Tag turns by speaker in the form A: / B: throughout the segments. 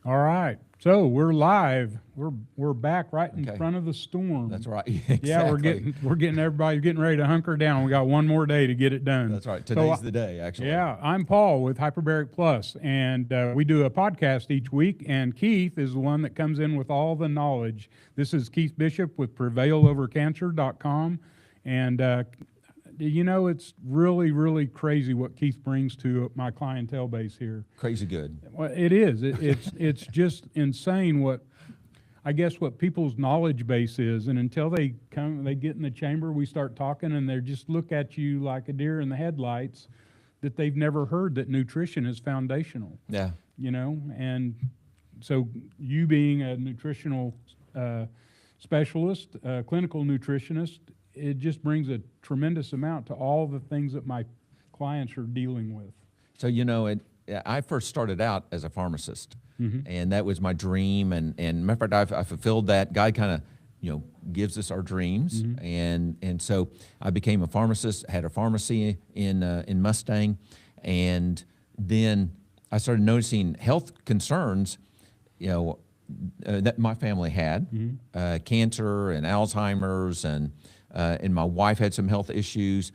A: All right, so we're live. We're back right in
B: Okay.
A: front of the storm.
B: That's right. Exactly.
A: Yeah, we're getting everybody getting ready to hunker down. We got one more day to get it done.
B: That's right. Today's the day, actually.
A: Yeah, I'm Paul with Hyperbaric Plus, and we do a podcast each week. And Keith is the one that comes in with all the knowledge. This is Keith Bishop with PrevailOverCancer.com, and it's really, really crazy what Keith brings to my clientele base here.
B: Crazy good.
A: Well, it is. It's just insane what people's knowledge base is, and until they get in the chamber, we start talking, and they just look at you like a deer in the headlights, that they've never heard that nutrition is foundational.
B: Yeah.
A: And so you being a nutritional specialist, clinical nutritionist, it just brings a tremendous amount to all the things that my clients are dealing with.
B: So, I first started out as a pharmacist, and that was my dream. And matter of fact, I fulfilled that. God kind of, gives us our dreams. And so I became a pharmacist, had a pharmacy in Mustang. And then I started noticing health concerns, that my family had, cancer and Alzheimer's, and my wife had some health issues.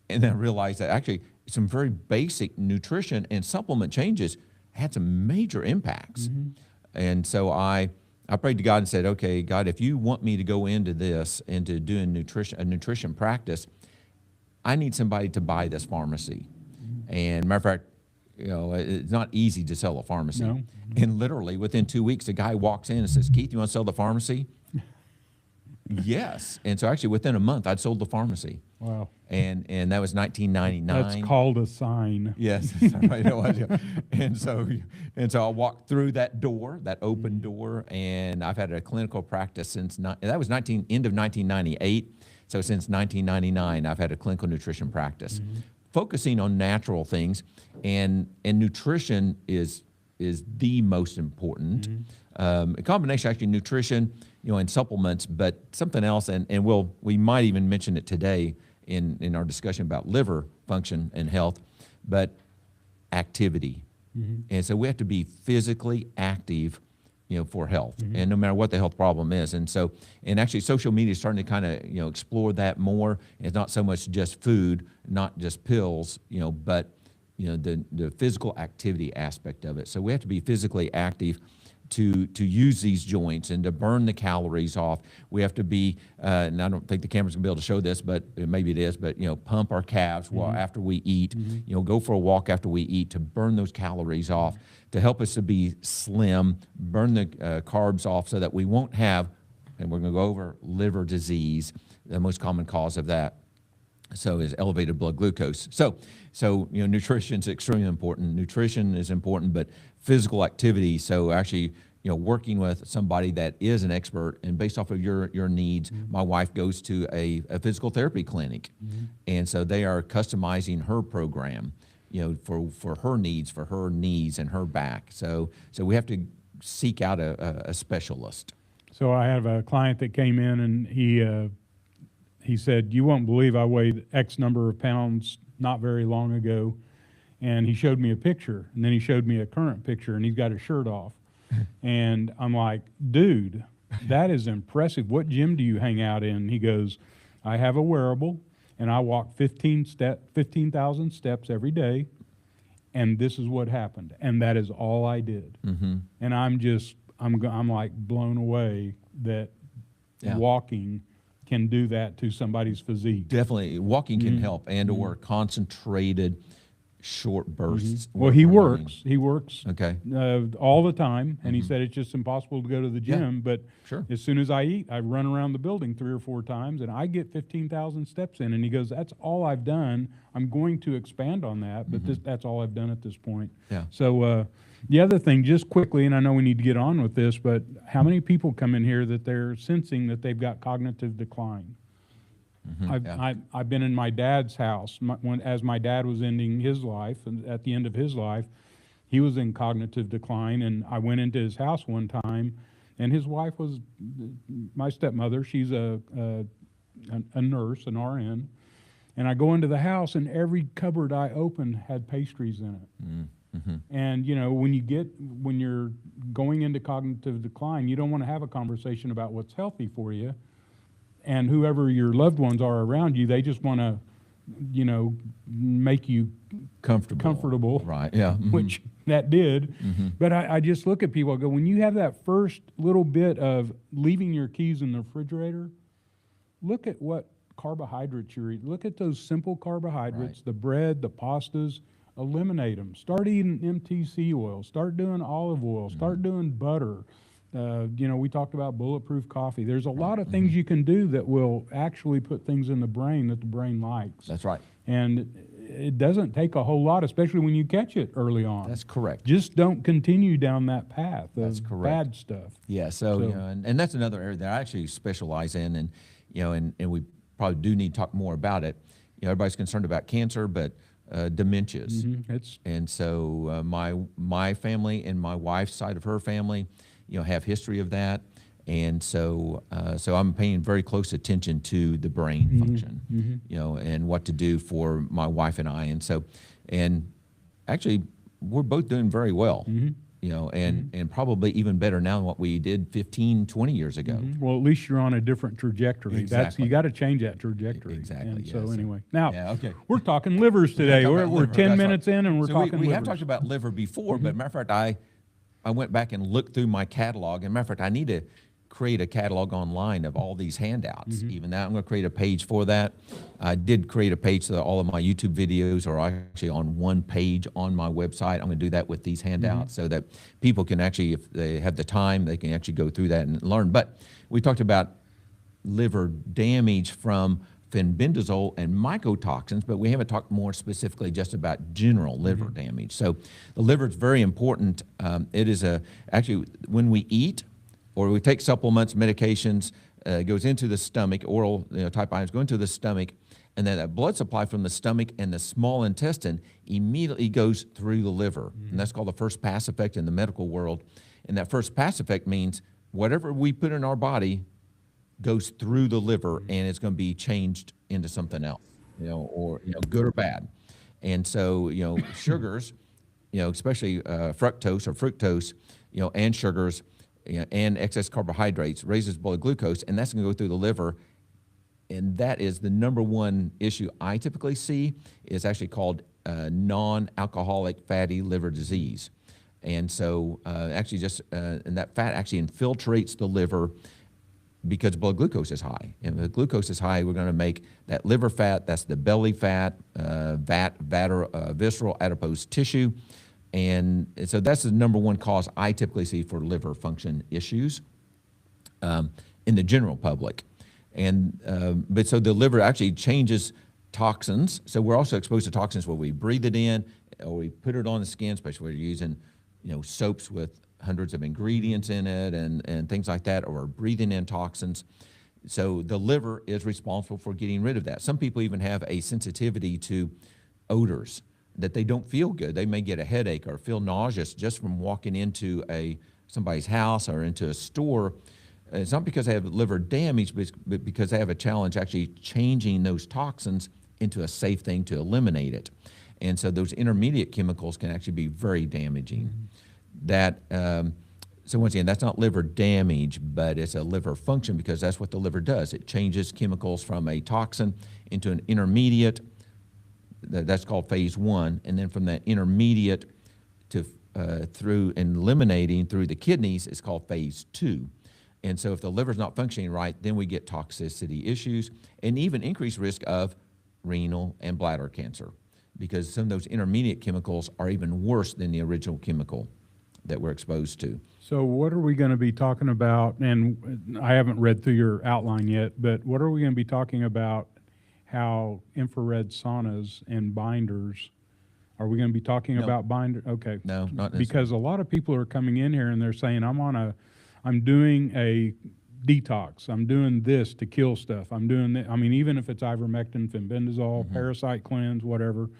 B: And then I realized that actually some very basic nutrition and supplement changes had some major impacts. And so I prayed to God and said, okay, God, if you want me to go into this, into doing a nutrition practice, I need somebody to buy this pharmacy. And matter of fact, it's not easy to sell a pharmacy.
A: No.
B: And literally within 2 weeks, a guy walks in and says, Keith, you want to sell the pharmacy? Yes. And so actually within a month, I'd sold the pharmacy.
A: Wow.
B: And that was 1999.
A: That's called a sign.
B: Yes. Right. And so I walked through that door, that open door, and I've had a clinical practice since, that was end of 1998. So since 1999, I've had a clinical nutrition practice, focusing on natural things, and nutrition is the most important. A combination, actually, nutrition, and supplements, but something else, and we might even mention it today in our discussion about liver function and health, but activity. And so we have to be physically active, for health, and no matter what the health problem is. And actually social media is starting to kind of, explore that more. It's not so much just food, not just pills, but, the physical activity aspect of it. So we have to be physically active to use these joints and to burn the calories off. We have to be, and I don't think the camera's gonna be able to show this, but maybe it is, but pump our calves while after we eat, go for a walk after we eat to burn those calories off, to help us to be slim, burn the carbs off so that we won't have, and we're gonna go over liver disease, the most common cause of that. So is elevated blood glucose. So nutrition is extremely important. Nutrition is important, but physical activity. So actually, working with somebody that is an expert, and based off of your needs, my wife goes to a physical therapy clinic, and so they are customizing her program, for her needs, for her knees and her back. So we have to seek out a specialist.
A: So I have a client that came in, and he said, you won't believe I weighed X number of pounds not very long ago. And he showed me a picture, and then he showed me a current picture, and he's got his shirt off. And I'm like, dude, that is impressive. What gym do you hang out in? He goes, I have a wearable, and I walk 15,000 steps every day, and this is what happened. And that is all I did. And I'm like blown away that walking can do that to somebody's physique.
B: Definitely, walking can help, and or concentrated short bursts.
A: Well, he works. He works
B: okay.
A: All the time, and he said it's just impossible to go to the gym. But as soon as I eat, I run around the building 3 or 4 times, and I get 15,000 steps in. And he goes, "That's all I've done. I'm going to expand on that, but that's all I've done at this point."
B: Yeah.
A: So the other thing, just quickly, and I know we need to get on with this, but how many people come in here that they're sensing that they've got cognitive decline? I've been in my dad's house as my dad was ending his life, and at the end of his life, he was in cognitive decline. And I went into his house one time, and his wife was my stepmother. She's a nurse, an RN. And I go into the house, and every cupboard I opened had pastries in it. And when you're going into cognitive decline, you don't want to have a conversation about what's healthy for you. And whoever your loved ones are around you, they just want to, you know, make you comfortable.
B: Right, yeah.
A: Which that did. But I just look at people, I go, when you have that first little bit of leaving your keys in the refrigerator, look at what carbohydrates you're eating. Look at those simple carbohydrates, the bread, the pastas, eliminate them. Start eating MTC oil, start doing olive oil, start doing butter. You know, we talked about bulletproof coffee. There's a lot of things you can do that will actually put things in the brain that the brain likes.
B: That's right.
A: And it doesn't take a whole lot, especially when you catch it early on.
B: That's correct.
A: Just don't continue down that path of
B: That's correct.
A: bad stuff.
B: Yeah, so you know, and that's another area that I actually specialize in, and you know, and we probably do need to talk more about it. You know, everybody's concerned about cancer, but dementias. And so my family and my wife's side of her family, you know, have history of that. And so so I'm paying very close attention to the brain function, you know, and what to do for my wife and I. And so, and actually, we're both doing very well, you know, and probably even better now than what we did 15, 20 years ago.
A: Well, at least you're on a different trajectory.
B: Exactly.
A: You got to change that trajectory.
B: Exactly.
A: And
B: Yeah,
A: so
B: so-
A: anyway, now
B: Yeah, okay.
A: we're talking livers today. We're 10 minutes in and we're
B: So
A: talking
B: we
A: livers.
B: have talked about liver before, but matter of fact, I went back and looked through my catalog, and matter of fact, I need to create a catalog online of all these handouts. Even now, I'm going to create a page for that. I did create a page so that all of my YouTube videos are actually on one page on my website. I'm going to do that with these handouts so that people can actually, if they have the time, they can actually go through that and learn. But we talked about liver damage from fenbendazole and mycotoxins, but we haven't talked more specifically just about general liver damage. So the liver is very important. It is actually, when we eat or we take supplements, medications, it goes into the stomach, oral type items go into the stomach, and then that blood supply from the stomach and the small intestine immediately goes through the liver. And that's called the first pass effect in the medical world. And that first pass effect means whatever we put in our body goes through the liver and it's going to be changed into something else, or good or bad. And so, sugars, especially fructose or fructose, and sugars, and excess carbohydrates raises blood glucose, and that's going to go through the liver. And that is the number one issue I typically see is actually called non-alcoholic fatty liver disease. And so actually and that fat actually infiltrates the liver because blood glucose is high. And if the glucose is high, we're going to make that liver fat, that's the belly fat, visceral adipose tissue. And so that's the number one cause I typically see for liver function issues in the general public. And but so the liver actually changes toxins. So we're also exposed to toxins where we breathe it in or we put it on the skin, especially when we're using soaps with hundreds of ingredients in it and things like that, or breathing in toxins. So the liver is responsible for getting rid of that. Some people even have a sensitivity to odors, that they don't feel good. They may get a headache or feel nauseous just from walking into somebody's house or into a store. It's not because they have liver damage, but because they have a challenge actually changing those toxins into a safe thing to eliminate it. And so those intermediate chemicals can actually be very damaging. So once again, that's not liver damage, but it's a liver function because that's what the liver does. It changes chemicals from a toxin into an intermediate. That's called phase one, and then from that intermediate to through and eliminating through the kidneys is called phase two. And so if the liver's not functioning right, then we get toxicity issues and even increased risk of renal and bladder cancer because some of those intermediate chemicals are even worse than the original chemical that we're exposed to.
A: So what are we going to be talking about? And I haven't read through your outline yet, but what are we going to be talking about? How infrared saunas and binders, are we going to be talking about binder? Okay.
B: No, not necessarily.
A: Because a lot of people are coming in here and they're saying, I'm doing a detox. I'm doing this to kill stuff. I'm doing that. I mean, even if it's ivermectin, fenbendazole, parasite cleanse, whatever,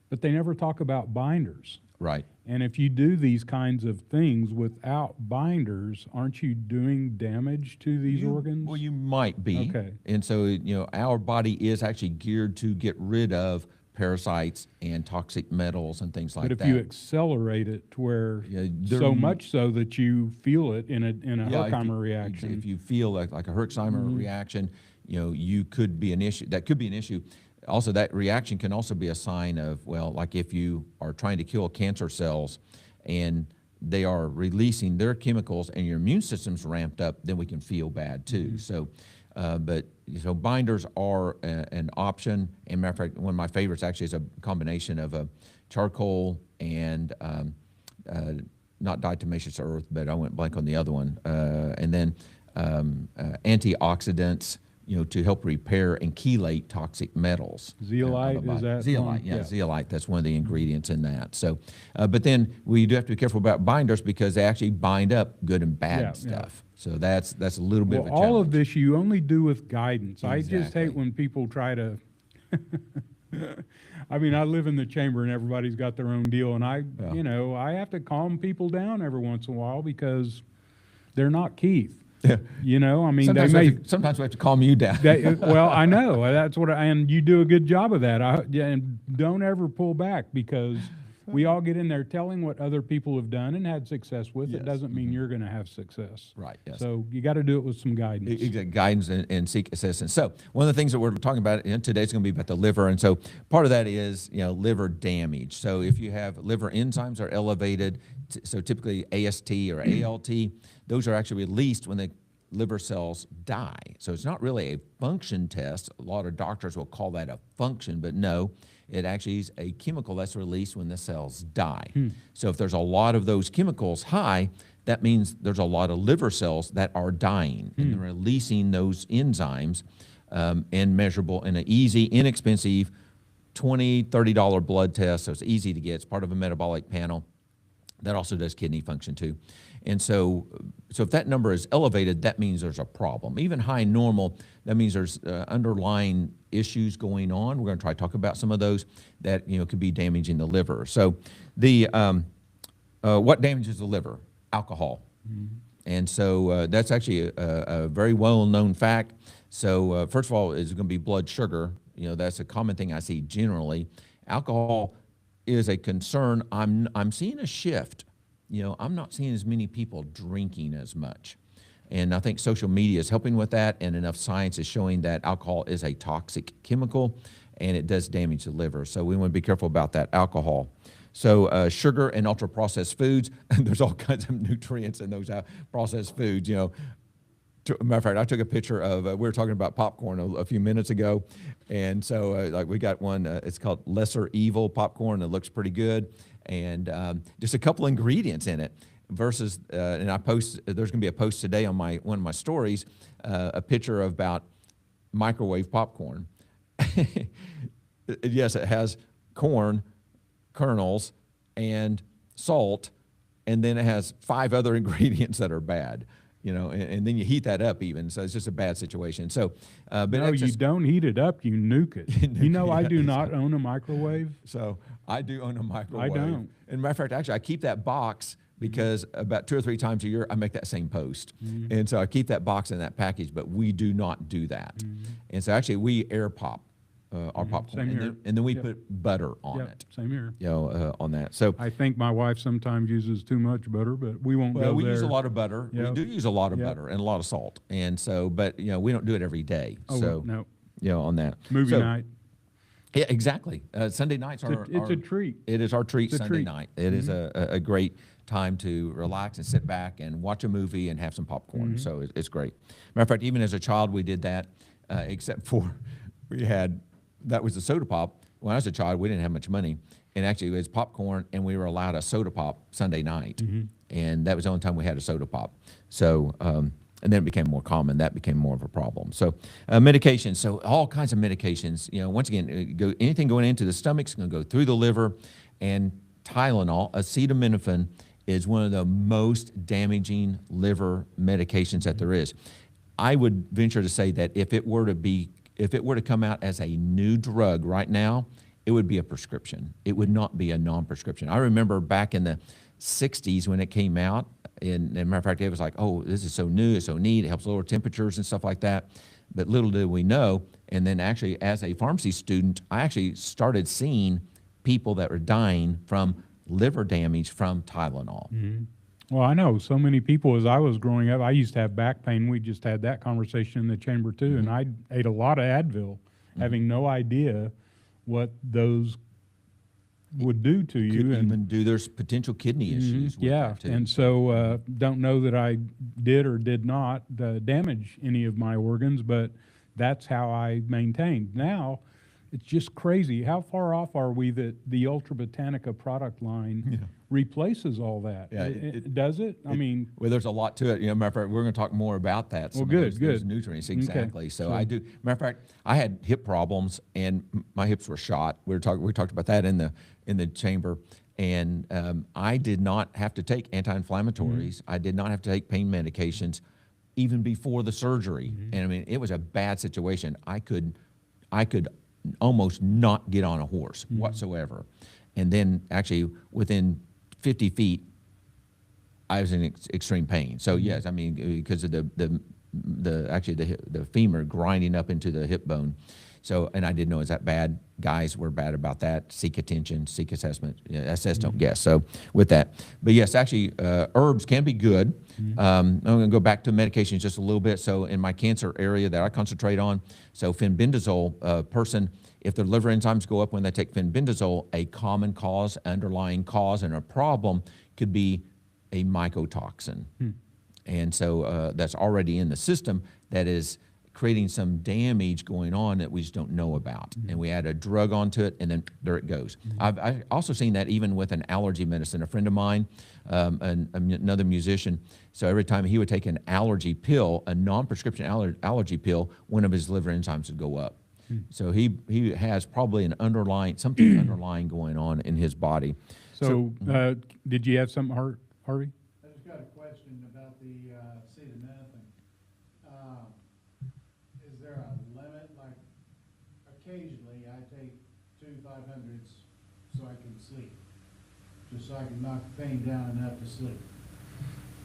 A: but they never talk about binders.
B: Right.
A: And if you do these kinds of things without binders, aren't you doing damage to these organs?
B: Well, you might be.
A: Okay.
B: And so, our body is actually geared to get rid of parasites and toxic metals and things like
A: But
B: that.
A: if you accelerate it to where
B: Yeah,
A: so much so that you feel it in a
B: Yeah,
A: Herxheimer reaction.
B: if you feel like a Herxheimer reaction, you could be an issue. That could be an issue. Also, that reaction can also be a sign of, well, like if you are trying to kill cancer cells and they are releasing their chemicals and your immune system's ramped up, then we can feel bad too. So, so binders are an option. And matter of fact, one of my favorites actually is a combination of a charcoal and not diatomaceous earth, but I went blank on the other one. And then antioxidants, to help repair and chelate toxic metals.
A: Zeolite, is that
B: Zeolite,
A: one?
B: yeah, zeolite, that's one of the ingredients in that. So, but then we do have to be careful about binders because they actually bind up good and bad stuff. So that's a little bit of a challenge.
A: All of this you only do with guidance. I just
B: Exactly.
A: hate when people try to, I mean, I live in the chamber and everybody's got their own deal, and I have to calm people down every once in a while because they're not Keith.
B: Yeah.
A: I mean,
B: Sometimes we have to calm you down.
A: Well, I know that's and you do a good job of that. And don't ever pull back because we all get in there telling what other people have done and had success with.
B: Yes.
A: It doesn't mean you're going to have success.
B: Right, yes.
A: So you got to do it with some guidance.
B: Exactly, guidance and seek assistance. So one of the things that we're talking about today is going to be about the liver, and so part of that is liver damage. So if you have liver enzymes are elevated, so typically AST or ALT, those are actually released when the liver cells die. So it's not really a function test. A lot of doctors will call that a function, but no, it actually is a chemical that's released when the cells die. So if there's a lot of those chemicals high, that means there's a lot of liver cells that are dying and they're releasing those enzymes and measurable in an easy, inexpensive $20, $30 blood test. So it's easy to get. It's part of a metabolic panel. That also does kidney function too. And so if that number is elevated, that means there's a problem. Even high normal, that means there's underlying issues going on. We're going to try to talk about some of those that could be damaging the liver. So what damages the liver? Alcohol. And so that's actually a very well-known fact. So first of all, it's going to be blood sugar. That's a common thing I see generally. Alcohol is a concern. I'm seeing a shift. I'm not seeing as many people drinking as much. And I think social media is helping with that, and enough science is showing that alcohol is a toxic chemical, and it does damage the liver. So we want to be careful about that alcohol. So sugar and ultra-processed foods, there's all kinds of nutrients in those processed foods. Matter of fact, I took a picture of, we were talking about popcorn a few minutes ago, and so like we got one, it's called Lesser Evil popcorn. It looks pretty good, and just a couple ingredients in it versus, and there's going to be a post today on one of my stories, a picture of about microwave popcorn. Yes, it has corn, kernels, and salt, and then it has 5 other ingredients that are bad. And then you heat that up even, so it's just a bad situation. So, but
A: no, you don't heat it up, you nuke it. I do not own a microwave.
B: So I do own a microwave.
A: I don't.
B: And matter of fact, actually, I keep that box because about 2 or 3 times a year, I make that same post. And so I keep that box in that package, but we do not do that. And so actually, we air pop our popcorn.
A: Same here.
B: And then we put butter on it.
A: Same here.
B: On that. So
A: I think my wife sometimes uses too much butter, but we won't go there.
B: we use a lot of butter.
A: Yep.
B: We do use a lot of butter and a lot of salt. And so, but we don't do it every day.
A: Oh, no.
B: On that.
A: Movie night.
B: Yeah, exactly. Sunday nights are
A: It's a treat.
B: It is our treat
A: It's a
B: Sunday
A: treat.
B: night. It is a great time to relax and sit back and watch a movie and have some popcorn. So it's great. Matter of fact, even as a child, we did that, except for that was the soda pop. When I was a child, we didn't have much money. And actually, it was popcorn, and we were allowed a soda pop Sunday night. And that was the only time we had a soda pop. So, and then it became more common. That became more of a problem. So, medications. So, all kinds of medications. Once again, anything going into the stomach is going to go through the liver. And Tylenol, acetaminophen, is one of the most damaging liver medications that there is. I would venture to say that if it were to come out as a new drug right now, it would be a prescription. It would not be a non-prescription. I remember back in the 60s when it came out, and as a matter of fact, it was like, oh, this is so new, it's so neat, it helps lower temperatures and stuff like that. But little did we know. And then actually, as a pharmacy student, I actually started seeing people that were dying from liver damage from Tylenol.
A: Well, I know so many people. As I was growing up, I used to have back pain. We just had that conversation in the chamber too, and I ate a lot of Advil, having no idea what those would do to you.
B: Could
A: and
B: even do there's potential kidney issues with
A: yeah,
B: that too.
A: and so don't know that I did or did not damage any of my organs, but that's how I maintained. Now, it's just crazy. How far off are we that the Ultra Botanica product line replaces all that?
B: Yeah,
A: Does it? I mean,
B: well, there's a lot to it. You know, matter of fact, we're going to talk more about that.
A: Well, good,
B: those nutrients, exactly.
A: Okay.
B: So I do. Matter of fact, I had hip problems, and my hips were shot. We talked about that in the chamber, and I did not have to take anti-inflammatories. I did not have to take pain medications, even before the surgery. And I mean, it was a bad situation. I could almost not get on a horse whatsoever. And then actually within 50 feet, I was in extreme pain. So yes, I mean, because of the femur grinding up into the hip bone. So, and I didn't know it was that bad. Guys were bad about that. Seek attention, seek assessment. Assess, don't guess. So with that, but yes, actually, herbs can be good. I'm going to go back to medications just a little bit. So in my cancer area that I concentrate on, so fenbendazole, person, if their liver enzymes go up when they take fenbendazole, a common cause, underlying cause, and a problem could be a mycotoxin. And so that's already in the system that is creating some damage going on that we just don't know about. And we add a drug onto it, and then there it goes. I've also seen that even with an allergy medicine. A friend of mine, another musician, so every time he would take an allergy pill, a non-prescription allergy pill, one of his liver enzymes would go up. So he has probably something underlying going on in his body.
A: so did you have something, Harvey?
C: I just got a question about the acetaminophen. Is there a limit? Like, occasionally I take 2 500s so I can sleep, just so I can knock the pain down enough to sleep.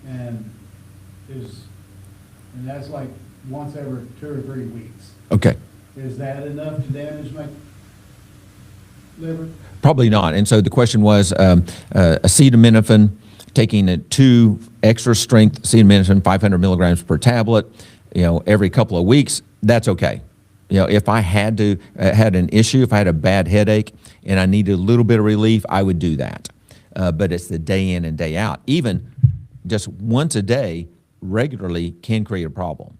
C: And that's like once every 2 or 3 weeks.
B: Okay.
C: Is that enough to damage my liver?
B: Probably not. And so the question was acetaminophen, taking 2 extra strength acetaminophen, 500 milligrams per tablet, every couple of weeks, that's okay. If I had an issue, if I had a bad headache and I needed a little bit of relief, I would do that. But it's the day in and day out. Even just once a day regularly can create a problem.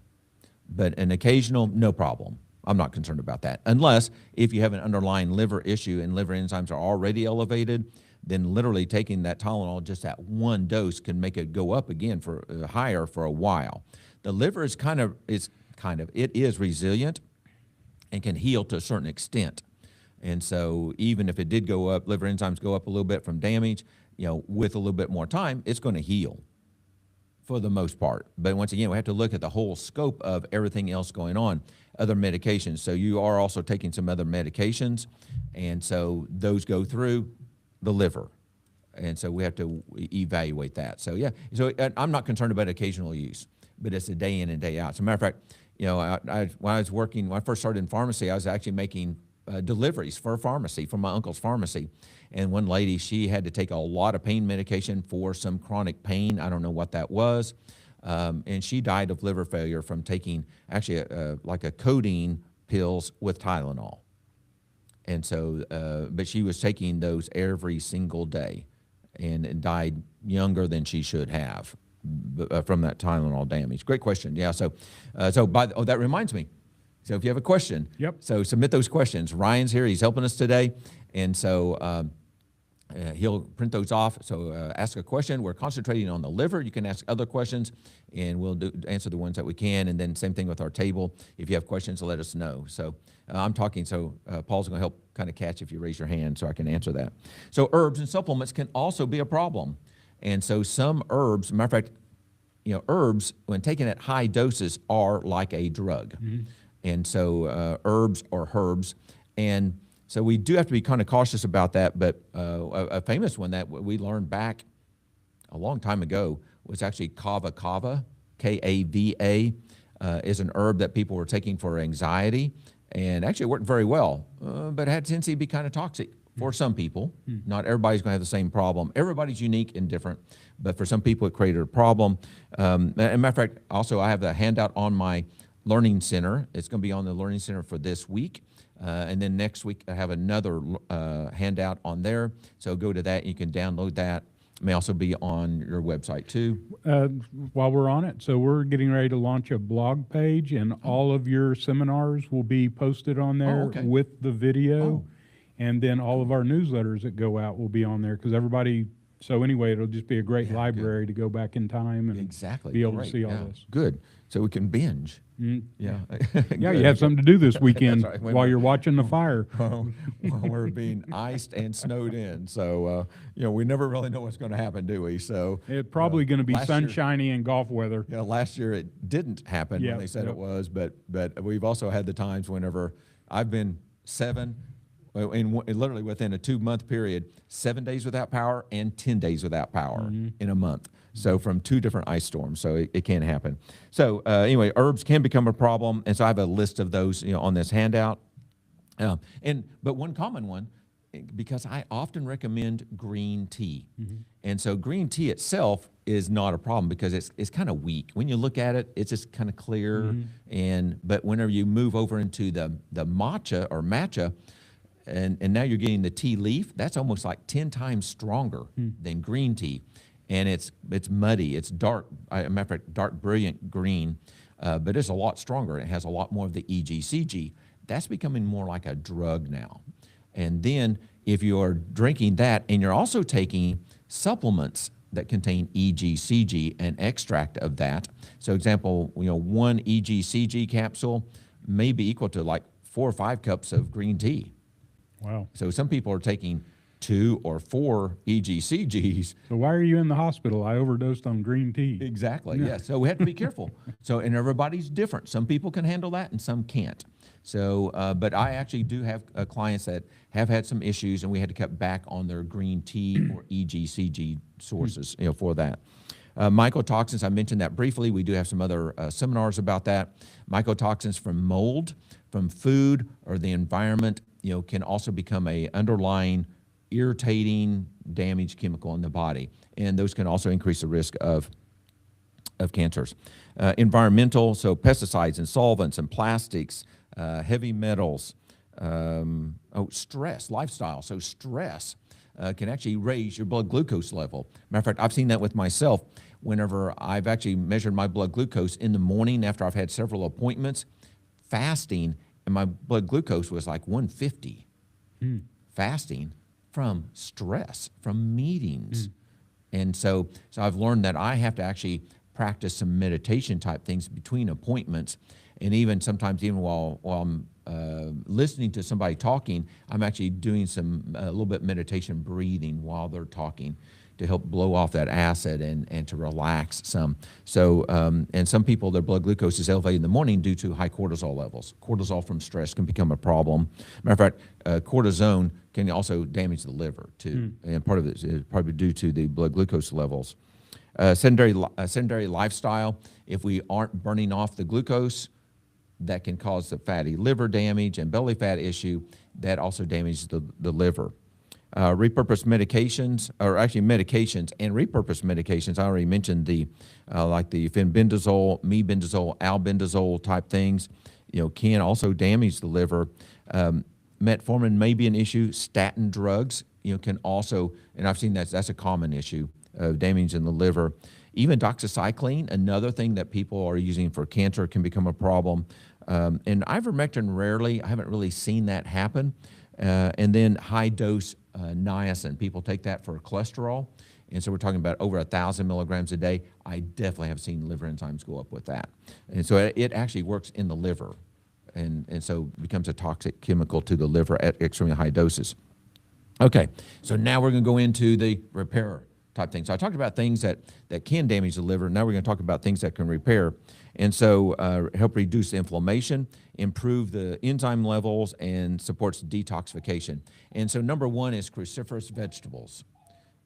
B: But an occasional, no problem. I'm not concerned about that. Unless if you have an underlying liver issue and liver enzymes are already elevated, then literally taking that Tylenol, just that one dose, can make it go up again for higher for a while. The liver is it is resilient and can heal to a certain extent. And so even if it did go up, liver enzymes go up a little bit from damage, with a little bit more time, it's going to heal for the most part. But once again, we have to look at the whole scope of everything else going on, other medications. So you are also taking some other medications, and so those go through the liver. And so we have to evaluate that. So yeah, so I'm not concerned about occasional use, but it's a day in and day out. As a matter of fact, when I first started in pharmacy, I was actually making deliveries for a pharmacy, for my uncle's pharmacy. And one lady, she had to take a lot of pain medication for some chronic pain. I don't know what that was. And she died of liver failure from taking actually like a codeine pills with Tylenol. And so, but she was taking those every single day and died younger than she should have from that Tylenol damage. Great question. Yeah, that reminds me. So if you have a question, so submit those questions. Ryan's here. He's helping us today. And so he'll print those off. So ask a question. We're concentrating on the liver. You can ask other questions, and we'll answer the ones that we can. And then same thing with our table. If you have questions, let us know. So I'm talking, so Paul's going to help kind of catch if you raise your hand so I can answer that. So herbs and supplements can also be a problem. And so some herbs, matter of fact, herbs, when taken at high doses, are like a drug. And so herbs are herbs. And so we do have to be kind of cautious about that. But a famous one that we learned back a long time ago was actually kava, K-A-V-A. is an herb that people were taking for anxiety, and actually it worked very well, but it had a tendency to be kind of toxic for some people. Not everybody's going to have the same problem. Everybody's unique and different, but for some people it created a problem. As a matter of fact, also I have the handout on my Learning Center. It's going to be on the Learning Center for this week. And then next week I have another handout on there. So go to that, you can download that. It may also be on your website too.
A: While we're on it, so we're getting ready to launch a blog page, and all of your seminars will be posted on there
B: okay.
A: with the video.
B: Oh.
A: And then all of our newsletters that go out will be on there, because everybody, so anyway, it'll just be a great library to go back in time and
B: Exactly.
A: be able
B: Great.
A: to see all
B: Yeah.
A: this.
B: Good. So we can binge. Yeah.
A: Yeah, you have something to do this weekend
B: right.
A: while you're watching the fire.
B: While we're being iced and snowed in. So, we never really know what's going to happen, do we? So
A: It's probably going to be
B: last year-
A: sunshiny and golf weather.
B: last year it didn't happen when they said it was, but we've also had the times whenever I've been literally within a 2-month period, 7 days without power and 10 days without power in a month. So from 2 different ice storms, so it can happen. So anyway, herbs can become a problem, and so I have a list of those on this handout. But one common one, because I often recommend green tea. And so green tea itself is not a problem because it's kind of weak. When you look at it, it's just kind of clear. But whenever you move over into the matcha or matcha, and now you're getting the tea leaf, that's almost like 10 times stronger than green tea. And it's muddy, it's dark, matter of fact, dark brilliant green, but it's a lot stronger. It has a lot more of the EGCG. That's becoming more like a drug now. And then if you're drinking that and you're also taking supplements that contain EGCG, an extract of that. So example, 1 EGCG capsule may be equal to like 4 or 5 cups of green tea.
A: Wow.
B: So some people are taking 2 or 4 EGCGs.
A: So why are you in the hospital? I overdosed on green tea.
B: Exactly, yeah. So we have to be careful. And everybody's different. Some people can handle that and some can't. So, but I actually do have clients that have had some issues and we had to cut back on their green tea or EGCG sources, for that. Mycotoxins, I mentioned that briefly. We do have some other seminars about that. Mycotoxins from mold, from food, or the environment, can also become a underlying irritating damage chemical in the body. And those can also increase the risk of cancers. Environmental, so pesticides and solvents and plastics, heavy metals, stress, lifestyle. So stress can actually raise your blood glucose level. Matter of fact, I've seen that with myself whenever I've actually measured my blood glucose in the morning after I've had several appointments, fasting, and my blood glucose was like 150. Fasting from stress, from meetings. And so I've learned that I have to actually practice some meditation type things between appointments. And even sometimes, even while I'm listening to somebody talking, I'm actually doing a little bit meditation breathing while they're talking to help blow off that acid and to relax some. So, and some people, their blood glucose is elevated in the morning due to high cortisol levels. Cortisol from stress can become a problem. Matter of fact, cortisone can also damage the liver too. And part of it is probably due to the blood glucose levels. Sedentary lifestyle, if we aren't burning off the glucose, that can cause the fatty liver damage and belly fat issue. That also damages the liver. Repurposed medications, or actually medications and repurposed medications, I already mentioned like the fenbendazole, mebendazole, albendazole type things, can also damage the liver. Metformin may be an issue. Statin drugs, can also, and I've seen that's a common issue of damage in the liver. Even doxycycline, another thing that people are using for cancer, can become a problem. And ivermectin rarely, I haven't really seen that happen. And then high dose niacin, people take that for cholesterol. And so we're talking about over 1,000 milligrams a day. I definitely have seen liver enzymes go up with that. And so it actually works in the liver. And so it becomes a toxic chemical to the liver at extremely high doses. Okay, so now we're going to go into the repair type thing. So I talked about things that can damage the liver. Now we're going to talk about things that can repair. And so help reduce inflammation, improve the enzyme levels, and supports detoxification. And so number 1 is cruciferous vegetables.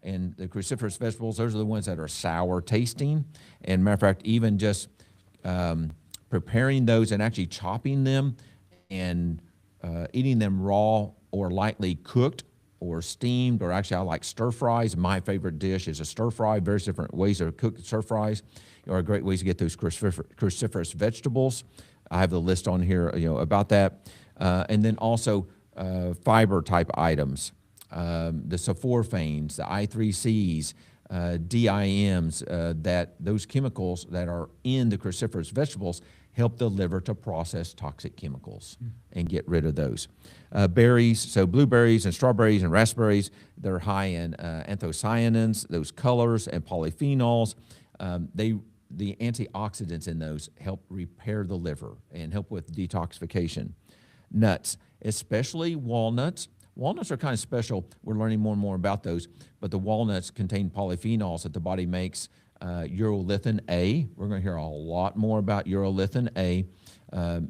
B: And the cruciferous vegetables, those are the ones that are sour tasting. And matter of fact, even just preparing those and actually chopping them and eating them raw or lightly cooked or steamed, or actually I like stir fries. My favorite dish is a stir fry. Various different ways to cook stir fries are great ways to get those cruciferous vegetables. I have the list on here, about that. And then also fiber type items, the sulforaphanes, the I3Cs, DIMs, that those chemicals that are in the cruciferous vegetables help the liver to process toxic chemicals and get rid of those. Berries, so blueberries and strawberries and raspberries, they're high in anthocyanins, those colors, and polyphenols. The antioxidants in those help repair the liver and help with detoxification. Nuts, especially walnuts. Walnuts are kind of special. We're learning more and more about those, but the walnuts contain polyphenols that the body makes. Urolithin A, we're going to hear a lot more about urolithin A.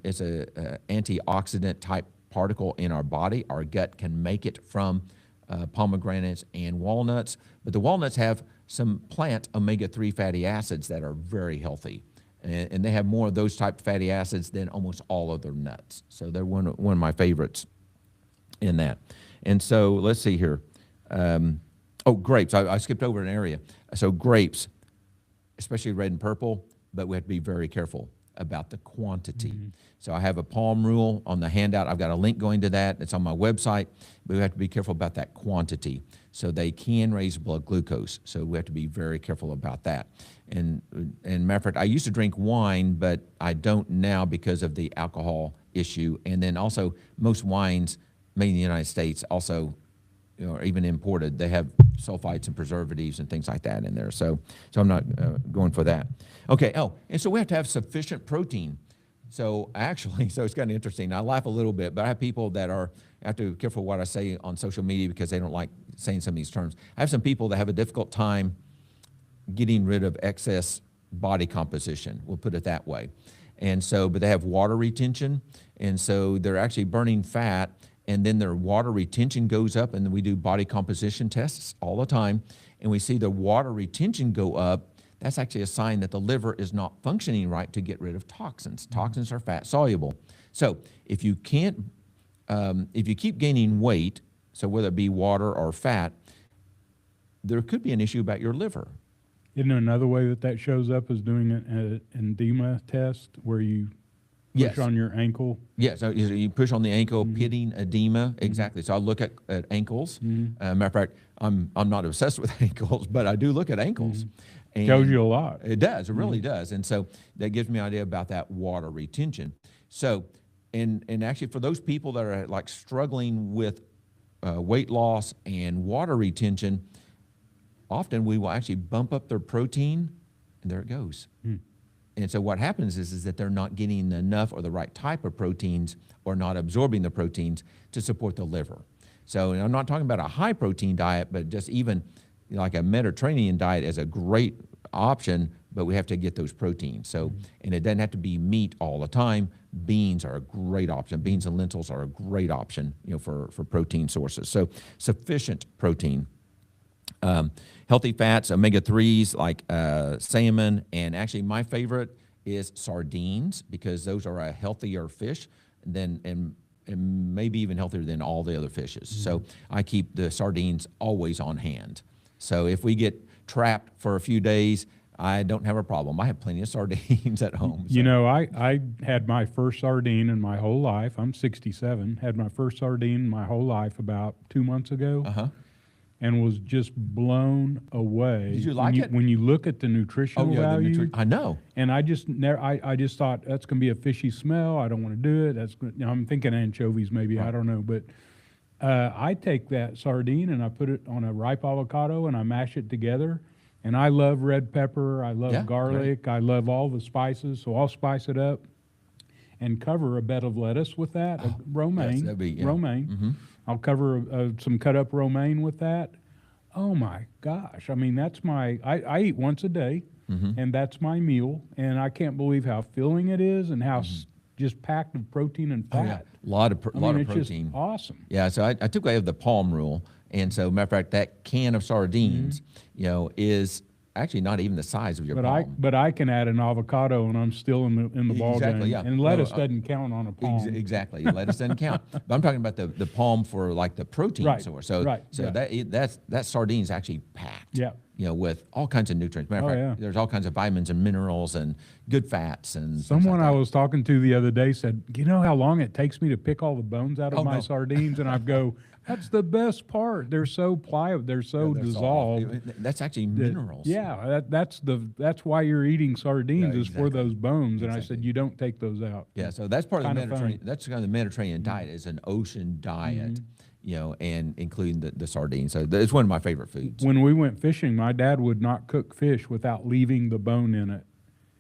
B: It's an antioxidant type particle in our body. Our gut can make it from pomegranates and walnuts, but the walnuts have some plant omega-3 fatty acids that are very healthy, and they have more of those type of fatty acids than almost all other nuts. So they're one of my favorites in that. And so let's see here. Grapes. I skipped over an area. So grapes, especially red and purple, but we have to be very careful about the quantity. So I have a palm rule on the handout. I've got a link going to that. It's on my website, but we have to be careful about that quantity. So they can raise blood glucose, so we have to be very careful about that. And matter of fact, I used to drink wine, but I don't now because of the alcohol issue. And then also most wines made in the United States also, or even imported, they have sulfites and preservatives and things like that in there. So I'm not going for that. Okay, and so we have to have sufficient protein. So actually, so it's kind of interesting. I laugh a little bit, but I have people that I have to be careful what I say on social media because they don't like saying some of these terms. I have some people that have a difficult time getting rid of excess body composition, we'll put it that way. And so, but they have water retention, and so they're actually burning fat, and then their water retention goes up, and then we do body composition tests all the time, and we see the water retention go up. That's actually a sign that the liver is not functioning right to get rid of toxins. Toxins are fat soluble. So if you can't, if you keep gaining weight, so whether it be water or fat, there could be an issue about your liver.
A: Isn't there another way that shows up is doing an edema test where you push on your ankle? Yes,
B: so you push on the ankle, pitting edema, exactly. So I look at ankles. Matter of fact, I'm not obsessed with ankles, but I do look at ankles.
A: And tells you a lot.
B: It does, it really does. And so that gives me an idea about that water retention. So, and actually for those people that are like struggling with weight loss and water retention, often we will actually bump up their protein, and there it goes. And so what happens is that they're not getting enough or the right type of proteins or not absorbing the proteins to support the liver. So I'm not talking about a high protein diet, but just even like a Mediterranean diet is a great option, but we have to get those proteins. So, and it doesn't have to be meat all the time. Beans are a great option. Beans and lentils are a great option, for protein sources. So sufficient protein. Healthy fats, omega-3s like salmon, and actually my favorite is sardines because those are a healthier fish and maybe even healthier than all the other fishes. So I keep the sardines always on hand. So if we get trapped for a few days, I don't have a problem. I have plenty of sardines at home. So.
A: I had my first sardine in my whole life. I'm 67. Had my first sardine in my whole life about 2 months ago. And was just blown away.
B: Did you like it?
A: When you look at the nutritional value.
B: I know.
A: And I just thought that's going to be a fishy smell. I don't want to do it. I'm thinking anchovies maybe. Right. I don't know. But I take that sardine and I put it on a ripe avocado and I mash it together. And I love red pepper. I love garlic. Right. I love all the spices. So I'll spice it up and cover a bed of lettuce with that, romaine. Yes, romaine. I'll cover some cut up romaine with that. Oh my gosh. I mean, that's I eat once a day and that's my meal. And I can't believe how filling it is and how just packed with protein and fat.
B: A lot of protein.
A: It's just awesome.
B: Yeah, so I took away the palm rule. And so matter of fact, that can of sardines, is actually not even the size of your
A: But
B: palm.
A: but I can add an avocado and I'm still in the ball
B: Exactly,
A: game.
B: yeah.
A: And lettuce doesn't count on a palm.
B: Exactly. Lettuce doesn't count. But I'm talking about the palm for like the protein
A: Right,
B: source. So
A: right,
B: so
A: right.
B: that sardine is actually packed.
A: Yeah.
B: You know, with all kinds of nutrients. Matter of
A: Oh,
B: fact,
A: yeah.
B: there's all kinds of vitamins and minerals and good fats and things
A: Someone
B: like
A: I
B: that.
A: was talking to the other day said, "You know how long it takes me to pick all the bones out of
B: Oh,
A: my
B: no.
A: sardines?" And I go, "That's the best part. They're so pliable. They're so
B: They're soft.
A: dissolved."
B: That's actually
A: that-
B: minerals.
A: Yeah, that's why you're eating sardines
B: Yeah,
A: is for
B: exactly.
A: those bones. And I
B: Exactly.
A: said, "You don't take those out."
B: Yeah, so that's part of the
A: Kinda
B: Mediterranean.
A: funny.
B: That's kind of the Mediterranean diet is an ocean diet, you know, and including the sardines. So it's one of my favorite foods.
A: When we went fishing, my dad would not cook fish without leaving the bone in it.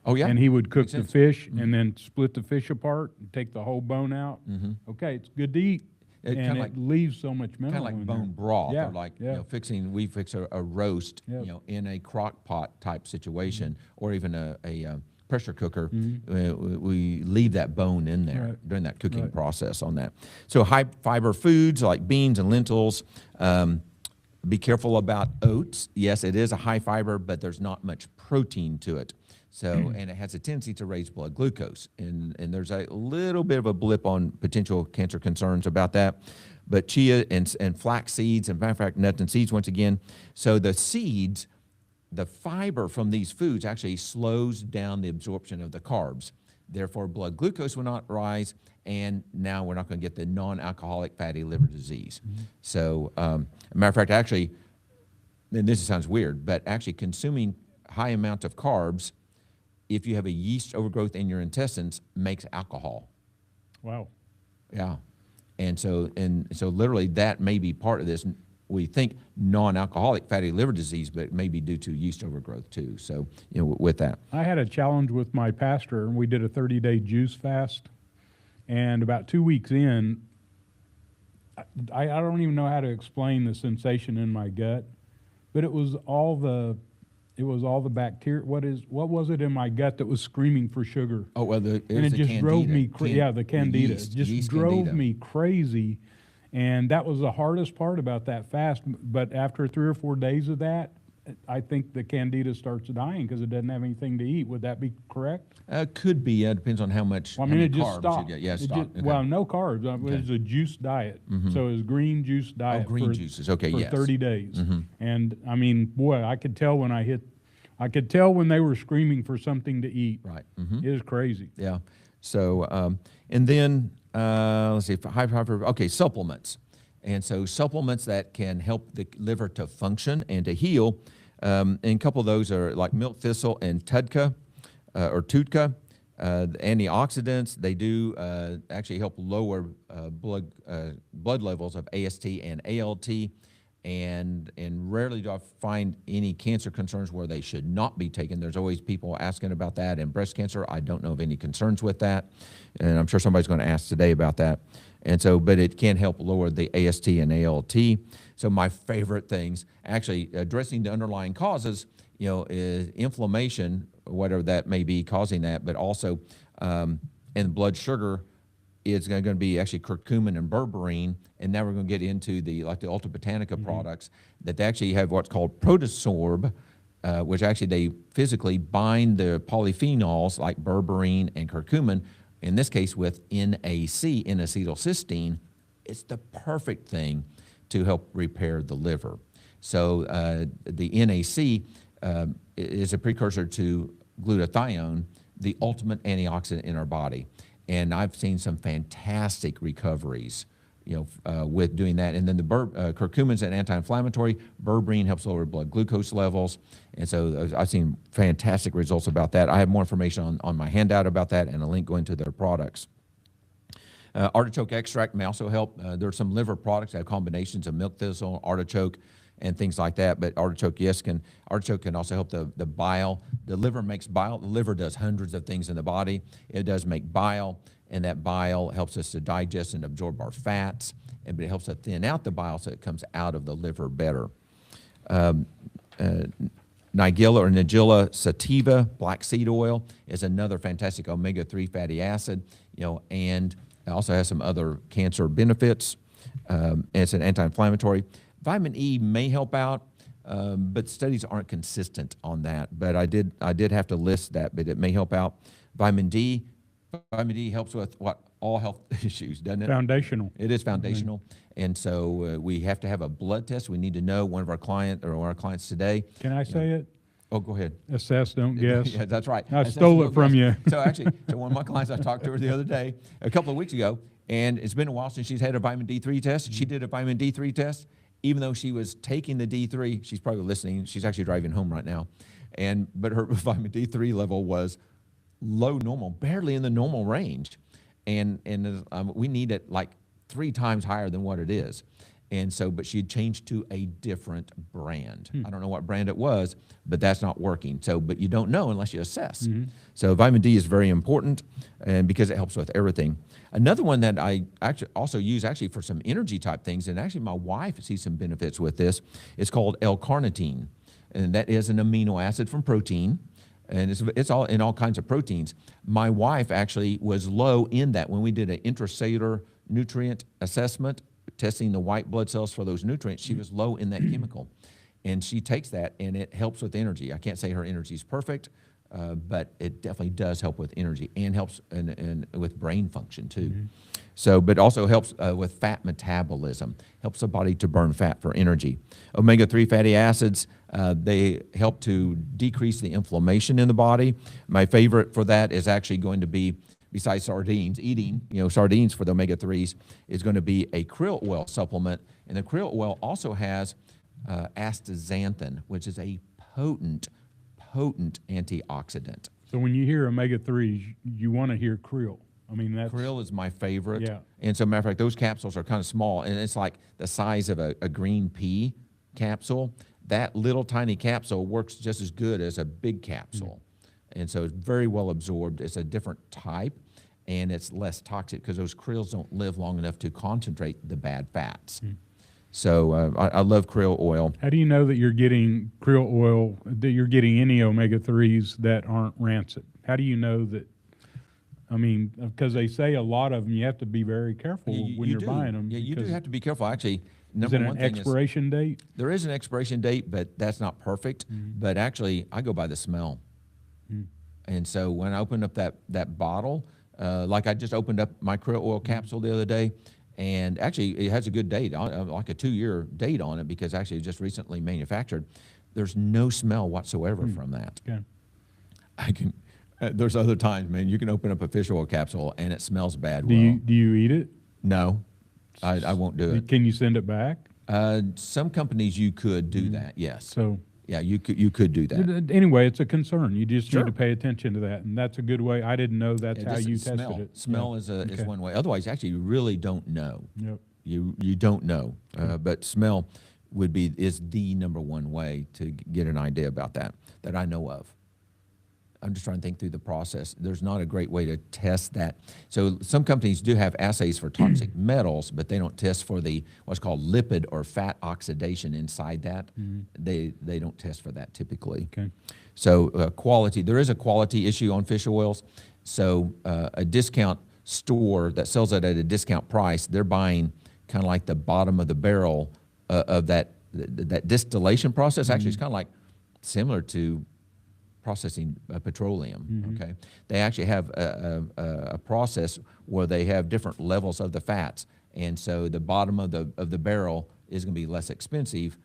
B: Oh yeah,
A: And he would cook
B: Makes
A: the
B: sense.
A: fish and then split the fish apart and take the whole bone out. Okay, it's good to eat.
B: It
A: And
B: kinda
A: it
B: like-
A: leaves so much mineral
B: kind of like
A: in
B: bone
A: there.
B: broth,
A: Yeah,
B: or like
A: yeah.
B: you know, we fix a roast,
A: Yep.
B: you know, in a crock pot type situation, or even a pressure cooker. We leave that bone in there
A: Right.
B: during that cooking
A: Right.
B: process on that. So high fiber foods like beans and lentils. Be careful about oats. Yes, it is a high fiber, but there's not much protein to it. So, and it has a tendency to raise blood glucose. And there's a little bit of a blip on potential cancer concerns about that. But chia and flax seeds, and matter of fact, nuts and seeds once again. So the seeds, the fiber from these foods actually slows down the absorption of the carbs. Therefore, blood glucose will not rise, and now we're not going to get the non-alcoholic fatty liver disease. So, as a matter of fact, actually, and this sounds weird, but actually consuming high amounts of carbs, if you have a yeast overgrowth in your intestines, makes alcohol.
A: Wow.
B: Yeah. And so literally that may be part of this. We think non-alcoholic fatty liver disease, but it may be due to yeast overgrowth too. So, you know, with that.
A: I had a challenge with my pastor, and we did a 30-day juice fast. And about 2 weeks in, I don't even know how to explain the sensation in my gut, but it was all the bacteria. What was it in my gut that was screaming for sugar?
B: Oh, well,
A: And it just drove me the candida. It just
B: yeast
A: drove
B: candida.
A: me crazy. And that was the hardest part about that fast. But after 3 or 4 days of that, I think the candida starts dying because it doesn't have anything to eat. Would that be correct?
B: Could be. It depends on how much
A: Well, I
B: how
A: mean,
B: many
A: it just
B: carbs
A: stopped.
B: you get. Yeah,
A: It
B: stop.
A: just- Well, no carbs. It was a juice diet. So it was green juice diet.
B: Oh, green
A: for,
B: juices. Okay,
A: for
B: yes.
A: 30 days. And I mean, boy, I could tell when when they were screaming for something to eat.
B: Right.
A: It was crazy.
B: Yeah. So, and then, let's see, high fiber, okay, supplements. And so supplements that can help the liver to function and to heal. And a couple of those are like milk thistle and tudka, or tutka. The antioxidants, they do actually help lower blood levels of AST and ALT. And rarely do I find any cancer concerns where they should not be taken. There's always people asking about that. And breast cancer, I don't know of any concerns with that. And I'm sure somebody's going to ask today about that. And so, but it can help lower the AST and ALT. So my favorite things, actually addressing the underlying causes, you know, is inflammation, whatever that may be causing that, but also, and blood sugar is going to be actually curcumin and berberine. And now we're going to get into the Ultra Botanica products that they actually have what's called protosorb, which actually they physically bind the polyphenols like berberine and curcumin, in this case with NAC, N-acetylcysteine. It's the perfect thing to help repair the liver. So the NAC is a precursor to glutathione, the ultimate antioxidant in our body. And I've seen some fantastic recoveries, you know, with doing that. And then the curcumin's an anti-inflammatory. Berberine helps lower blood glucose levels. And so I've seen fantastic results about that. I have more information on my handout about that and a link going to their products. Artichoke extract may also help. There are some liver products that have combinations of milk thistle, artichoke, and things like that. But artichoke, yes, artichoke can also help the bile. The liver makes bile. The liver does hundreds of things in the body. It does make bile, and that bile helps us to digest and absorb our fats, but it helps to thin out the bile so it comes out of the liver better. Nigella or Nigella sativa, black seed oil, is another fantastic omega-3 fatty acid, you know, and it also has some other cancer benefits. It's an anti-inflammatory. Vitamin E may help out. but studies aren't consistent on that. But I did have to list that, but it may help out. Vitamin D helps with what? All health issues, doesn't it?
A: Foundational.
B: It is foundational. And so we have to have a blood test. We need to know one of our clients today.
A: Can I say it?
B: Oh, go ahead.
A: Assess, don't guess.
B: Yeah, that's right.
A: I stole it from you.
B: So actually, one of my clients, I talked to her the other day, a couple of weeks ago, and it's been a while since she's had a vitamin D3 test. She did a vitamin D3 test, even though she was taking the D3. She's probably listening. She's actually driving home right now. But her vitamin D3 level was low normal, barely in the normal range. And we need it like 3 times higher than what it is. And so, but she had changed to a different brand. I don't know what brand it was, but that's not working. So, but you don't know unless you assess. So vitamin D is very important, and because it helps with everything. Another one that I actually also use actually for some energy type things, and actually my wife sees some benefits with this, is called L-carnitine. And that is an amino acid from protein. And it's all in all kinds of proteins. My wife actually was low in that when we did an intracellular nutrient assessment, testing the white blood cells for those nutrients. She was low in that chemical, and she takes that, and it helps with energy. I can't say her energy is perfect, but it definitely does help with energy and helps and with brain function too. So, but also helps with fat metabolism, helps the body to burn fat for energy. Omega-3 fatty acids, they help to decrease the inflammation in the body. My favorite for that is actually going to be, besides sardines, eating sardines for the omega-3s, is going to be a krill oil supplement. And the krill oil also has astaxanthin, which is a potent antioxidant.
A: So when you hear omega-3s, you want to hear krill. I mean, that's...
B: Krill is my favorite.
A: Yeah.
B: And so, matter of fact, those capsules are kind of small, and it's like the size of a green pea capsule. That little tiny capsule works just as good as a big capsule. And so it's very well absorbed. It's a different type, and it's less toxic because those krills don't live long enough to concentrate the bad fats. So I love krill oil.
A: How do you know that you're getting krill oil, that you're getting any omega-3s that aren't rancid? How do you know that? I mean, because they say a lot of them, you have to be very careful when you're buying them.
B: Yeah, you do have to be careful. Actually,
A: is it an expiration date?
B: There is an expiration date, but that's not perfect. But actually, I go by the smell. And so when I opened up that bottle, like I just opened up my krill oil capsule the other day, and actually it has a good date, like a 2-year date on it, because actually it's just recently manufactured. There's no smell whatsoever from that.
A: Okay.
B: I can. There's other times, man, you can open up a fish oil capsule and it smells bad.
A: Do you eat it?
B: No, I won't do it.
A: Can you send it back?
B: Some companies you could do that, yes.
A: So
B: yeah, you could do that.
A: Anyway, it's a concern. You just
B: Sure.
A: need to pay attention to that, and that's a good way. I didn't know that's how you tested it.
B: Smell is one way. Otherwise, actually, you really don't know.
A: Yep.
B: You don't know, but smell is the number one way to get an idea about that I know of. I'm just trying to think through the process. There's not a great way to test that. So some companies do have assays for toxic metals, but they don't test for what's called lipid or fat oxidation inside that. They don't test for that typically.
A: Okay.
B: So quality, there is a quality issue on fish oils. So a discount store that sells it at a discount price, they're buying kind of like the bottom of the barrel of that distillation process. Actually, it's kind of like similar to processing petroleum. Okay, they actually have a process where they have different levels of the fats, and so the bottom of the barrel is going to be less expensive,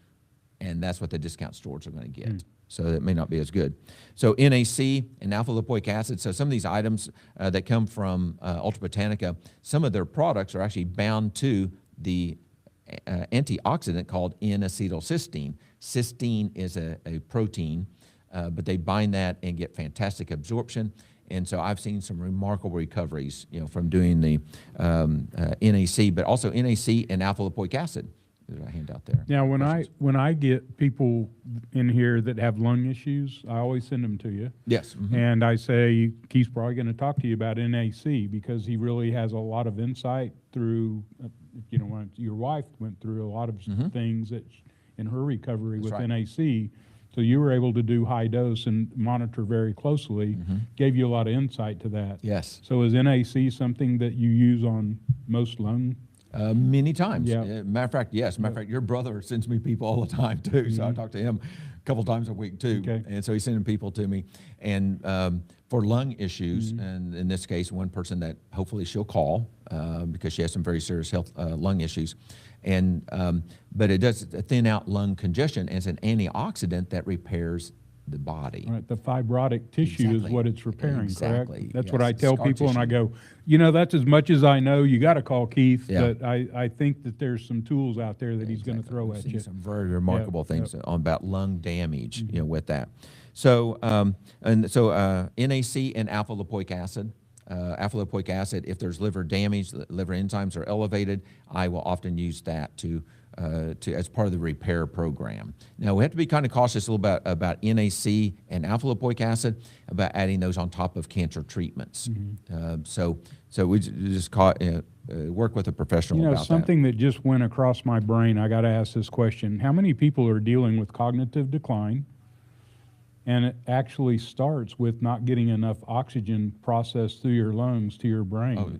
B: and that's what the discount stores are going to get. So it may not be as good. So NAC and alpha lipoic acid. So some of these items that come from Ultra Botanica, some of their products are actually bound to the antioxidant called N-acetylcysteine. Cysteine is a protein. But they bind that and get fantastic absorption. And so I've seen some remarkable recoveries, from doing the NAC, but also NAC and alpha lipoic acid. There's a handout there.
A: Now, when I get people in here that have lung issues, I always send them to you.
B: Yes.
A: And I say, Keith's probably going to talk to you about NAC because he really has a lot of insight through, your wife went through a lot of things that in her recovery with NAC. So you were able to do high dose and monitor very closely, gave you a lot of insight to that.
B: Yes.
A: So is NAC something that you use on most lung
B: Many times.
A: Yeah.
B: Matter of fact, yes. Matter of fact, your brother sends me people all the time too. So I talk to him a couple times a week too.
A: Okay.
B: And so he's sending people to me. And for lung issues, and in this case, one person that hopefully she'll call because she has some very serious health lung issues. And but it does thin out lung congestion as an antioxidant that repairs the body.
A: Right, the fibrotic tissue is
B: Exactly.
A: what it's repairing,
B: Exactly.
A: correct? That's
B: Yes,
A: what I tell
B: scar
A: people, and I
B: tissue.
A: go, you know, that's as much as I know. You got to call Keith,
B: Yeah.
A: but I think that there's some tools out there that he's going to
B: Exactly.
A: throw
B: We've
A: at
B: seen
A: you.
B: some very remarkable
A: Yep,
B: things
A: yep.
B: about lung damage, you know, with that. So, NAC and alpha lipoic acid. Alpha lipoic acid, if there's liver damage, the liver enzymes are elevated, I will often use that to as part of the repair program. Now we have to be kind of cautious a little bit about NAC and alpha lipoic acid, about adding those on top of cancer treatments. So we just work with a professional
A: You know,
B: about
A: something that just went across my brain, I got to ask this question. How many people are dealing with cognitive decline? And it actually starts with not getting enough oxygen processed through your lungs to your brain.
B: that. Oh,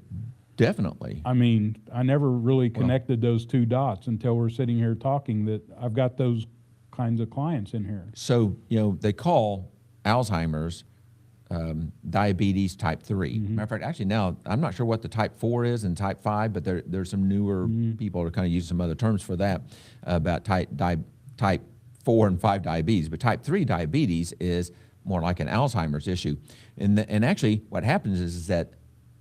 B: definitely.
A: I mean, I never really connected those two dots until we're sitting here talking that I've got those kinds of clients in here.
B: So, you know, they call Alzheimer's diabetes type 3. Matter of fact, actually now, I'm not sure what the type 4 is and type 5, but there's some newer people that are kind of using some other terms for that, about type 4 and 5 diabetes. But type 3 diabetes is more like an Alzheimer's issue. And actually what happens is that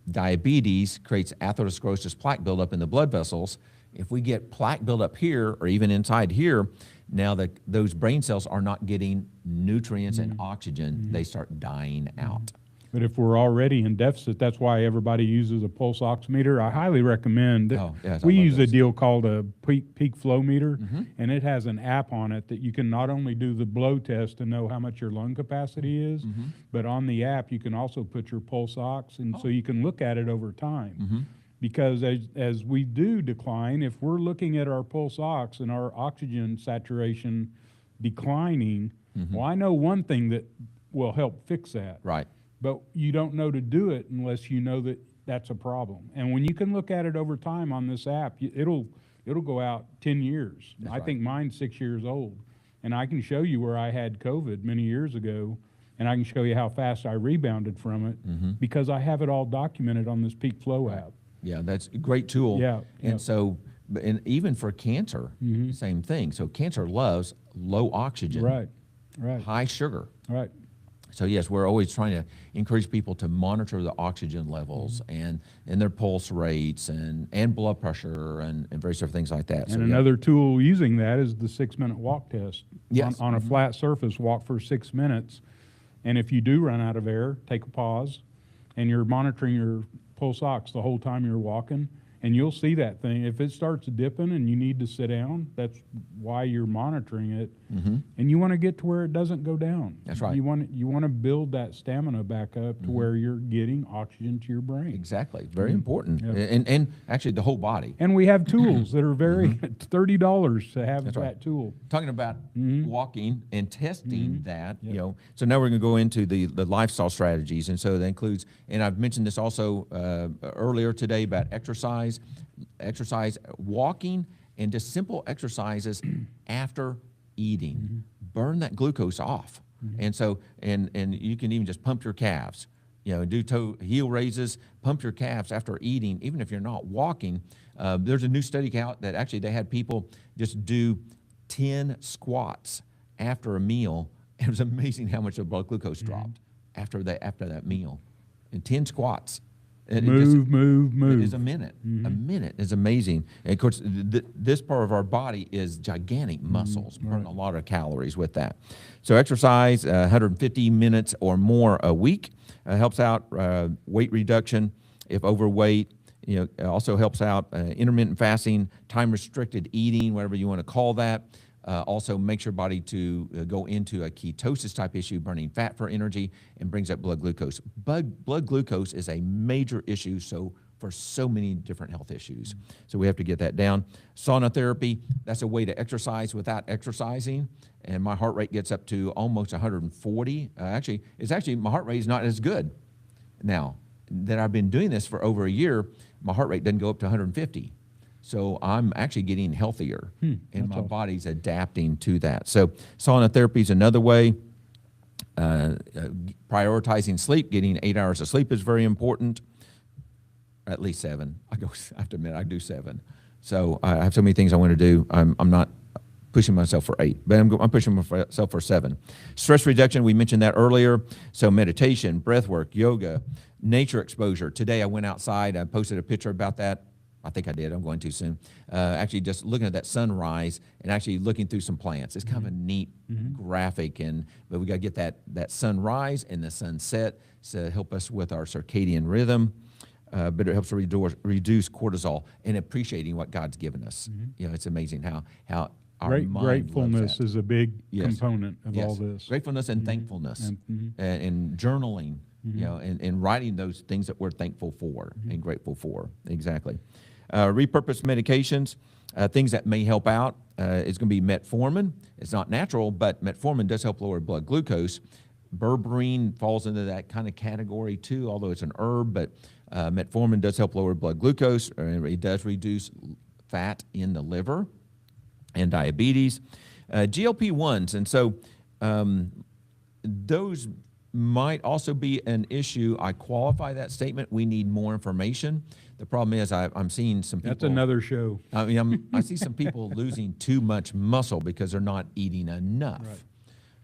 B: diabetes creates atherosclerosis plaque buildup in the blood vessels. If we get plaque buildup here or even inside here, now that those brain cells are not getting nutrients and oxygen, they start dying out.
A: But if we're already in deficit, that's why everybody uses a pulse oximeter. I highly recommend.
B: Oh, yes, I
A: we
B: love
A: use a
B: those.
A: deal called a peak flow meter, and it has an app on it that you can not only do the blow test to know how much your lung capacity is, but on the app you can also put your pulse ox, and so you can look at it over time. Because as we do decline, if we're looking at our pulse ox and our oxygen saturation declining, well, I know one thing that will help fix that.
B: Right.
A: But you don't know to do it unless you know that that's a problem. And when you can look at it over time on this app, it'll go out 10 years.
B: That's
A: I
B: right.
A: think mine's 6 years old. And I can show you where I had COVID many years ago, and I can show you how fast I rebounded from it because I have it all documented on this Peak Flow app.
B: Yeah, that's a great tool.
A: Yeah,
B: And
A: yeah.
B: so, and even for cancer, same thing. So cancer loves low oxygen,
A: Right,
B: high sugar.
A: right.
B: So yes, we're always trying to encourage people to monitor the oxygen levels and their pulse rates and blood pressure and various different things like that.
A: And
B: so, yeah.
A: another tool using that is the 6-minute walk test.
B: Yes.
A: On a flat surface, walk for 6 minutes. And if you do run out of air, take a pause, and you're monitoring your pulse ox the whole time you're walking, and you'll see that thing. If it starts dipping and you need to sit down, that's why you're monitoring it. And you want to get to where it doesn't go down.
B: That's right.
A: You want to build that stamina back up to where you're getting oxygen to your brain.
B: Exactly, very important,
A: Yeah.
B: and actually the whole body.
A: And we have tools that are very $30 to have
B: That's
A: that
B: right.
A: tool.
B: Talking about walking and testing that,
A: Yep.
B: you know. So now we're going to go into the lifestyle strategies, and so that includes, and I've mentioned this also earlier today about exercise, walking, and just simple exercises after eating. Burn that glucose off, and so and you can even just pump your calves. You know, do heel raises, pump your calves after eating, even if you're not walking. There's a new study out that actually they had people just do 10 squats after a meal. It was amazing how much the blood glucose dropped after that meal. And 10 squats. And
A: Move.
B: It is a minute. A minute is amazing. And of course, this part of our body is gigantic muscles, burn a lot of calories with that. So exercise, 150 minutes or more a week, helps out weight reduction if overweight. You know, it also helps out intermittent fasting, time-restricted eating, whatever you want to call that. Also makes your body to go into a ketosis type issue, burning fat for energy, and brings up blood glucose. Blood glucose is a major issue for so many different health issues. So we have to get that down. Sauna therapy, that's a way to exercise without exercising. And my heart rate gets up to almost 140. Actually, my heart rate is not as good. Now that I've been doing this for over a year, my heart rate doesn't go up to 150. So I'm actually getting healthier, and
A: that's
B: my
A: awesome.
B: body's adapting to that. So sauna therapy is another way. Prioritizing sleep, getting 8 hours of sleep is very important. At least 7. I have to admit, I do 7. So I have so many things I want to do. I'm not pushing myself for 8, but I'm pushing myself for 7. Stress reduction, we mentioned that earlier. So meditation, breath work, yoga, nature exposure. Today I went outside. I posted a picture about that. I think I did. I'm going too soon. Actually, just looking at that sunrise and actually looking through some plants. It's kind of a neat graphic, but we got to get that sunrise and the sunset to help us with our circadian rhythm. But it helps reduce cortisol and appreciating what God's given us. You know, it's amazing how our mind
A: Gratefulness
B: loves that.
A: is a big component of all this.
B: Gratefulness and thankfulness, and journaling, you know, and writing those things that we're thankful for and grateful for. Exactly. Repurposed medications, things that may help out, is going to be metformin. It's not natural, but metformin does help lower blood glucose. Berberine falls into that kind of category too, although it's an herb, but metformin does help lower blood glucose. It does reduce fat in the liver and diabetes. GLP-1s, and so those might also be an issue. I qualify that statement. We need more information. The problem is I'm seeing some people.
A: That's another show.
B: I mean, I see some people losing too much muscle because they're not eating enough.
A: Right.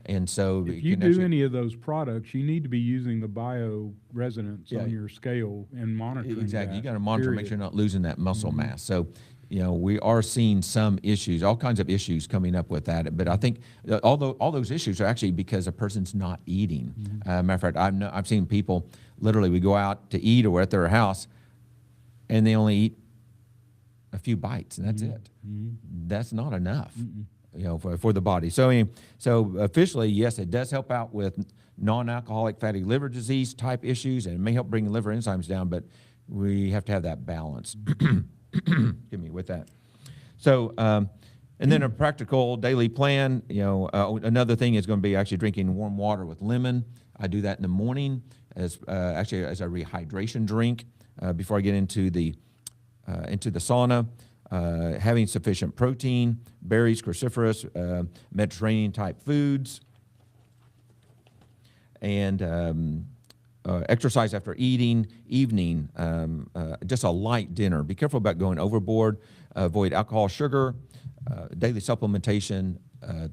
B: And so
A: If you do any of those products, you need to be using the bioresonance on your scale and monitoring
B: exactly.
A: that,
B: You got to monitor, make
A: period.
B: sure you're not losing that muscle mass. So, you know, we are seeing some issues, all kinds of issues coming up with that. But I think all those issues are actually because a person's not eating. Matter of fact, I've seen people literally, we go out to eat or we're at their house, and they only eat a few bites, and that's it. That's not enough, you know, for the body. So, so officially, yes, it does help out with non-alcoholic fatty liver disease type issues, and it may help bring liver enzymes down, but we have to have that balance. Give me with that. So, and then a practical daily plan, you know, another thing is going to be actually drinking warm water with lemon. I do that in the morning as actually as a rehydration drink before I get into the sauna. Having sufficient protein, berries, cruciferous, Mediterranean type foods, and exercise after eating, evening, just a light dinner. Be careful about going overboard. Avoid alcohol, sugar, daily supplementation.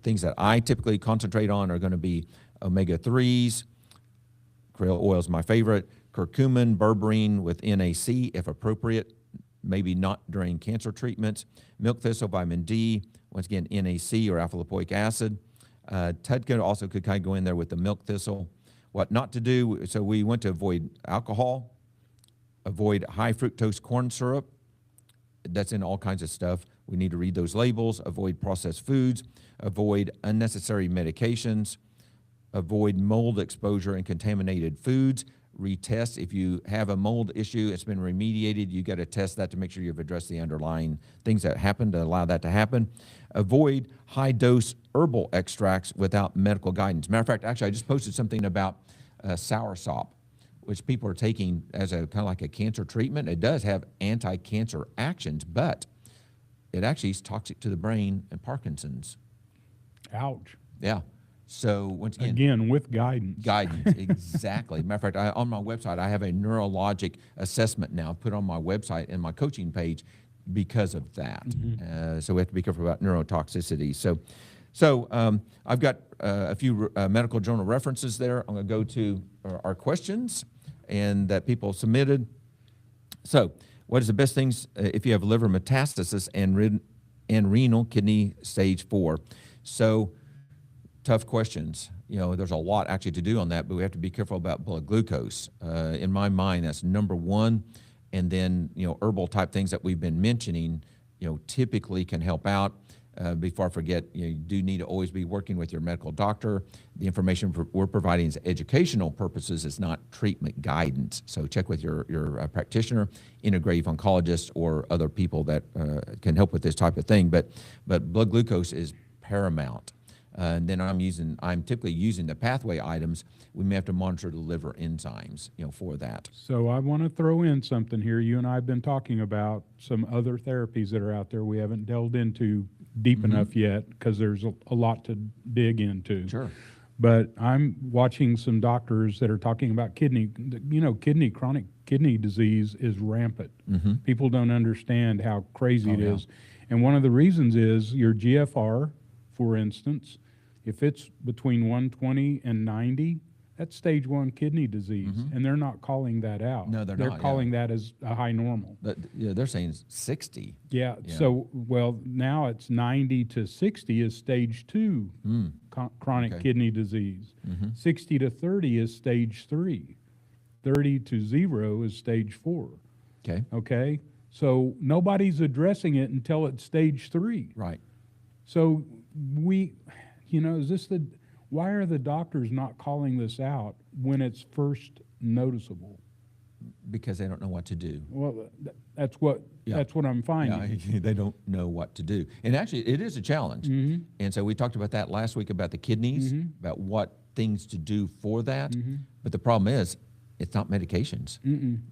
B: Things that I typically concentrate on are going to be omega-3s. Krill oil is my favorite. Curcumin, berberine with NAC if appropriate. Maybe not during cancer treatments. Milk thistle, vitamin D, once again, NAC or alpha-lipoic acid. TUDCA also could kind of go in there with the milk thistle. What not to do, so we want to avoid alcohol, avoid high fructose corn syrup. That's in all kinds of stuff. We need to read those labels, avoid processed foods, avoid unnecessary medications, avoid mold exposure and contaminated foods. Retest if you have a mold issue, it's been remediated, you got to test that to make sure you've addressed the underlying things that happen to allow that to happen. Avoid high-dose herbal extracts without medical guidance. Matter of fact, actually, I just posted something about soursop, which people are taking as a kind of like a cancer treatment. It does have anti-cancer actions, but it actually is toxic to the brain and Parkinson's.
A: Ouch.
B: Yeah. So once
A: again, with guidance.
B: Guidance, exactly. Matter of fact, on my website, I have a neurologic assessment now put on my website and my coaching page because of that. So we have to be careful about neurotoxicity. So I've got a few medical journal references there. I'm going to go to our questions and that people submitted. So what is the best things if you have liver metastasis and renal kidney stage 4? So tough questions. You know, there's a lot actually to do on that, but we have to be careful about blood glucose. In my mind, that's number one. And then, you know, herbal type things that we've been mentioning, you know, typically can help out. Before I forget, you do need to always be working with your medical doctor. The information we're providing is educational purposes. It's not treatment guidance. So check with your practitioner, integrative oncologist, or other people that can help with this type of thing. But blood glucose is paramount. And then I'm typically using the pathway items. We may have to monitor the liver enzymes, for that.
A: So I want to throw in something here. You and I have been talking about some other therapies that are out there we haven't delved into deep enough yet because there's a lot to dig into.
B: Sure.
A: But I'm watching some doctors that are talking about kidney. Chronic kidney disease is rampant. People don't understand how crazy it is. And one of the reasons is your GFR, for instance, if it's between 120 and 90, that's stage 1 kidney disease. And they're not calling that out.
B: No, they're
A: not.
B: They're
A: calling that as a high normal.
B: But they're saying 60.
A: Yeah. So, now it's 90 to 60 is stage 2 chronic kidney disease. 60 to 30 is stage 3. 30 to 0 is stage 4. Okay. So nobody's addressing it until it's stage 3.
B: Right.
A: So why are the doctors not calling this out when it's first noticeable?
B: Because they don't know what to do.
A: Well, that's what I'm finding.
B: Yeah, they don't know what to do. And actually, it is a challenge. And so we talked about that last week about the kidneys, about what things to do for that. But the problem is, it's not medications.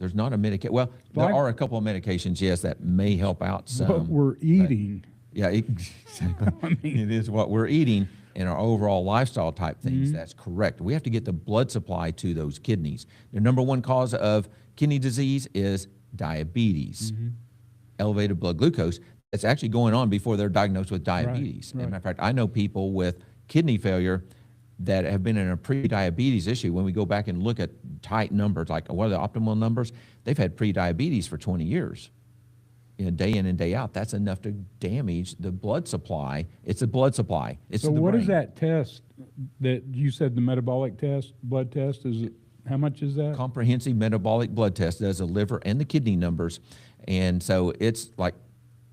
B: There's not a medication. Well, there are a couple of medications, yes, that may help out some.
A: What we're eating.
B: Exactly. It is what we're eating and our overall lifestyle type things. That's correct. We have to get the blood supply to those kidneys. The number one cause of kidney disease is diabetes, elevated blood glucose. That's actually going on before they're diagnosed with diabetes. As a matter of fact, I know people with kidney failure that have been in a pre-diabetes issue. When we go back and look at tight numbers, like what are the optimal numbers, they've had pre-diabetes for 20 years. Day in and day out, that's enough to damage the blood supply. It's the blood supply. It's
A: so
B: the
A: what
B: brain.
A: is that test that you said, the metabolic test, blood test? How much is that?
B: Comprehensive metabolic blood test does the liver and the kidney numbers. And so it's like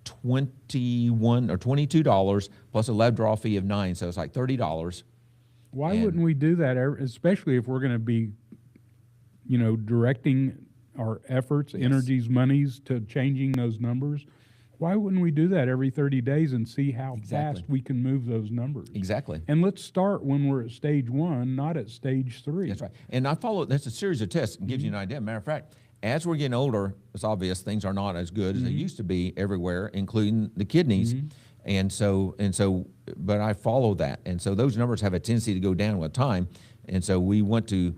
B: $21 or $22 plus a lab draw fee of $9. So it's like $30.
A: Why wouldn't we do that, especially if we're going to be, directing our efforts, energies, monies to changing those numbers? Why wouldn't we do that every 30 days and see how fast we can move those numbers?
B: Exactly.
A: And let's start when we're at stage 1, not at stage 3.
B: That's right. And that's a series of tests. It gives you an idea. Matter of fact, as we're getting older, it's obvious things are not as good as they used to be everywhere, including the kidneys. And so, but I follow that. And so those numbers have a tendency to go down with time. And so we want to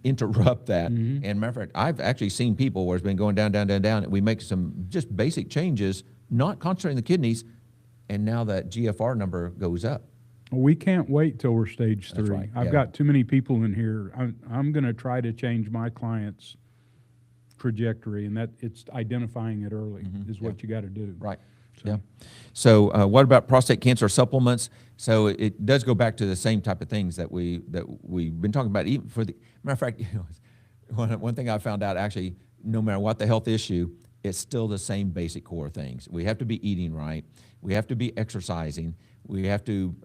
B: interrupt that. And matter of fact, I've actually seen people where it's been going down, down, down, down, and we make some just basic changes, not concentrating the kidneys, and now that GFR number goes up.
A: We can't wait till we're stage 3.
B: Right.
A: I've got too many people in here. I'm going to try to change my clients' trajectory, and that it's identifying it early is what you got to do.
B: Right. So what about prostate cancer supplements? So it does go back to the same type of things that we've been talking about. Even for the matter of fact, one thing I found out, actually, no matter what the health issue, it's still the same basic core things. We have to be eating right. We have to be exercising. We have to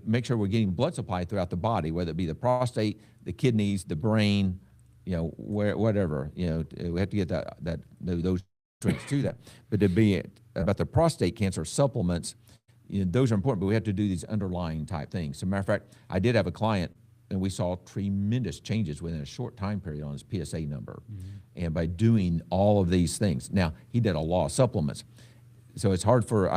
B: make sure we're getting blood supply throughout the body, whether it be the prostate, the kidneys, the brain, whatever. We have to get those nutrients to that. But to be about the prostate cancer supplements, those are important, but we have to do these underlying type things. As a matter of fact, I did have a client, and we saw tremendous changes within a short time period on his PSA number, and by doing all of these things. Now, he did a lot of supplements, so it's hard for,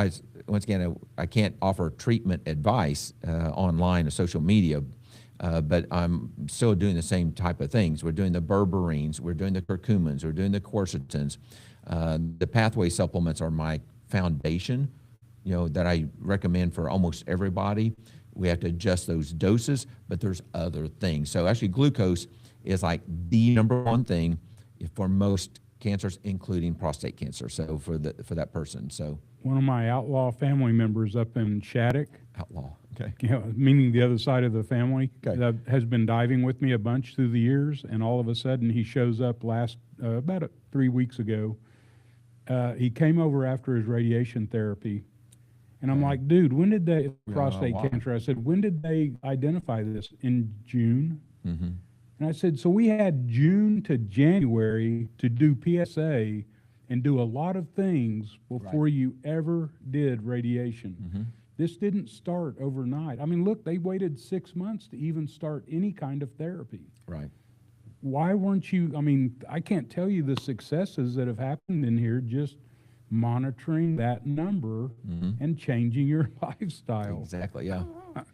B: once again, I can't offer treatment advice online or social media, but I'm still doing the same type of things. We're doing the berberines, we're doing the curcumins, we're doing the quercetins. The pathway supplements are my foundation, that I recommend for almost everybody. We have to adjust those doses, but there's other things. So actually glucose is like the number one thing for most cancers, including prostate cancer. So for that person. So
A: one of my outlaw family members up in Shattuck,
B: outlaw, okay,
A: meaning the other side of the family,
B: okay,
A: has been diving with me a bunch through the years, and all of a sudden he shows up about 3 weeks ago. He came over after his radiation therapy, and I'm like, dude, when did they, prostate cancer, I said, when did they identify this? In June? And I said, so we had June to January to do PSA and do a lot of things before you ever did radiation. This didn't start overnight. I mean, look, they waited 6 months to even start any kind of therapy.
B: Right.
A: Why weren't you, I mean, I can't tell you the successes that have happened in here just monitoring that number and changing your lifestyle.
B: Exactly, yeah.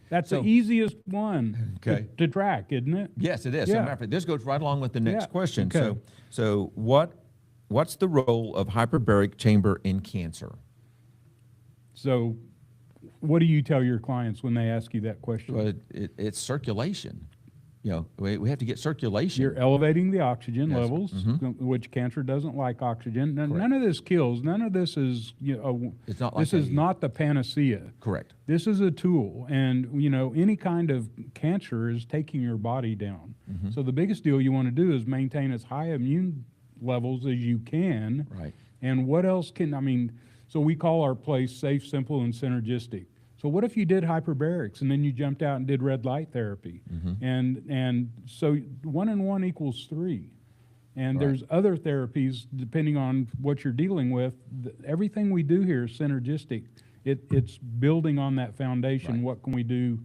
A: That's
B: So-
A: the easiest one
B: Okay.
A: to track, isn't it?
B: Yes, it is.
A: Yeah.
B: So, matter of fact, this goes right along with the next
A: Yeah,
B: question.
A: okay.
B: So what's the role of hyperbaric chamber in cancer?
A: So what do you tell your clients when they ask you that question?
B: Well, it's circulation. You know, we have to get circulation.
A: You're elevating the oxygen
B: Yes.
A: levels, which cancer doesn't like oxygen. None
B: Correct.
A: of this kills. None of this is, you know,
B: It's not like
A: this is not the panacea.
B: Correct.
A: This is a tool, and you know, any kind of cancer is taking your body down. So the biggest deal you want to do is maintain as high immune levels as you can.
B: Right.
A: And what else can, I mean, so we call our place safe, simple, and synergistic. So what if you did hyperbarics and then you jumped out and did red light therapy? And so 1 and 1 equals 3. And
B: Right.
A: there's other therapies depending on what you're dealing with. Everything we do here is synergistic. It's building on that foundation.
B: Right.
A: What can we do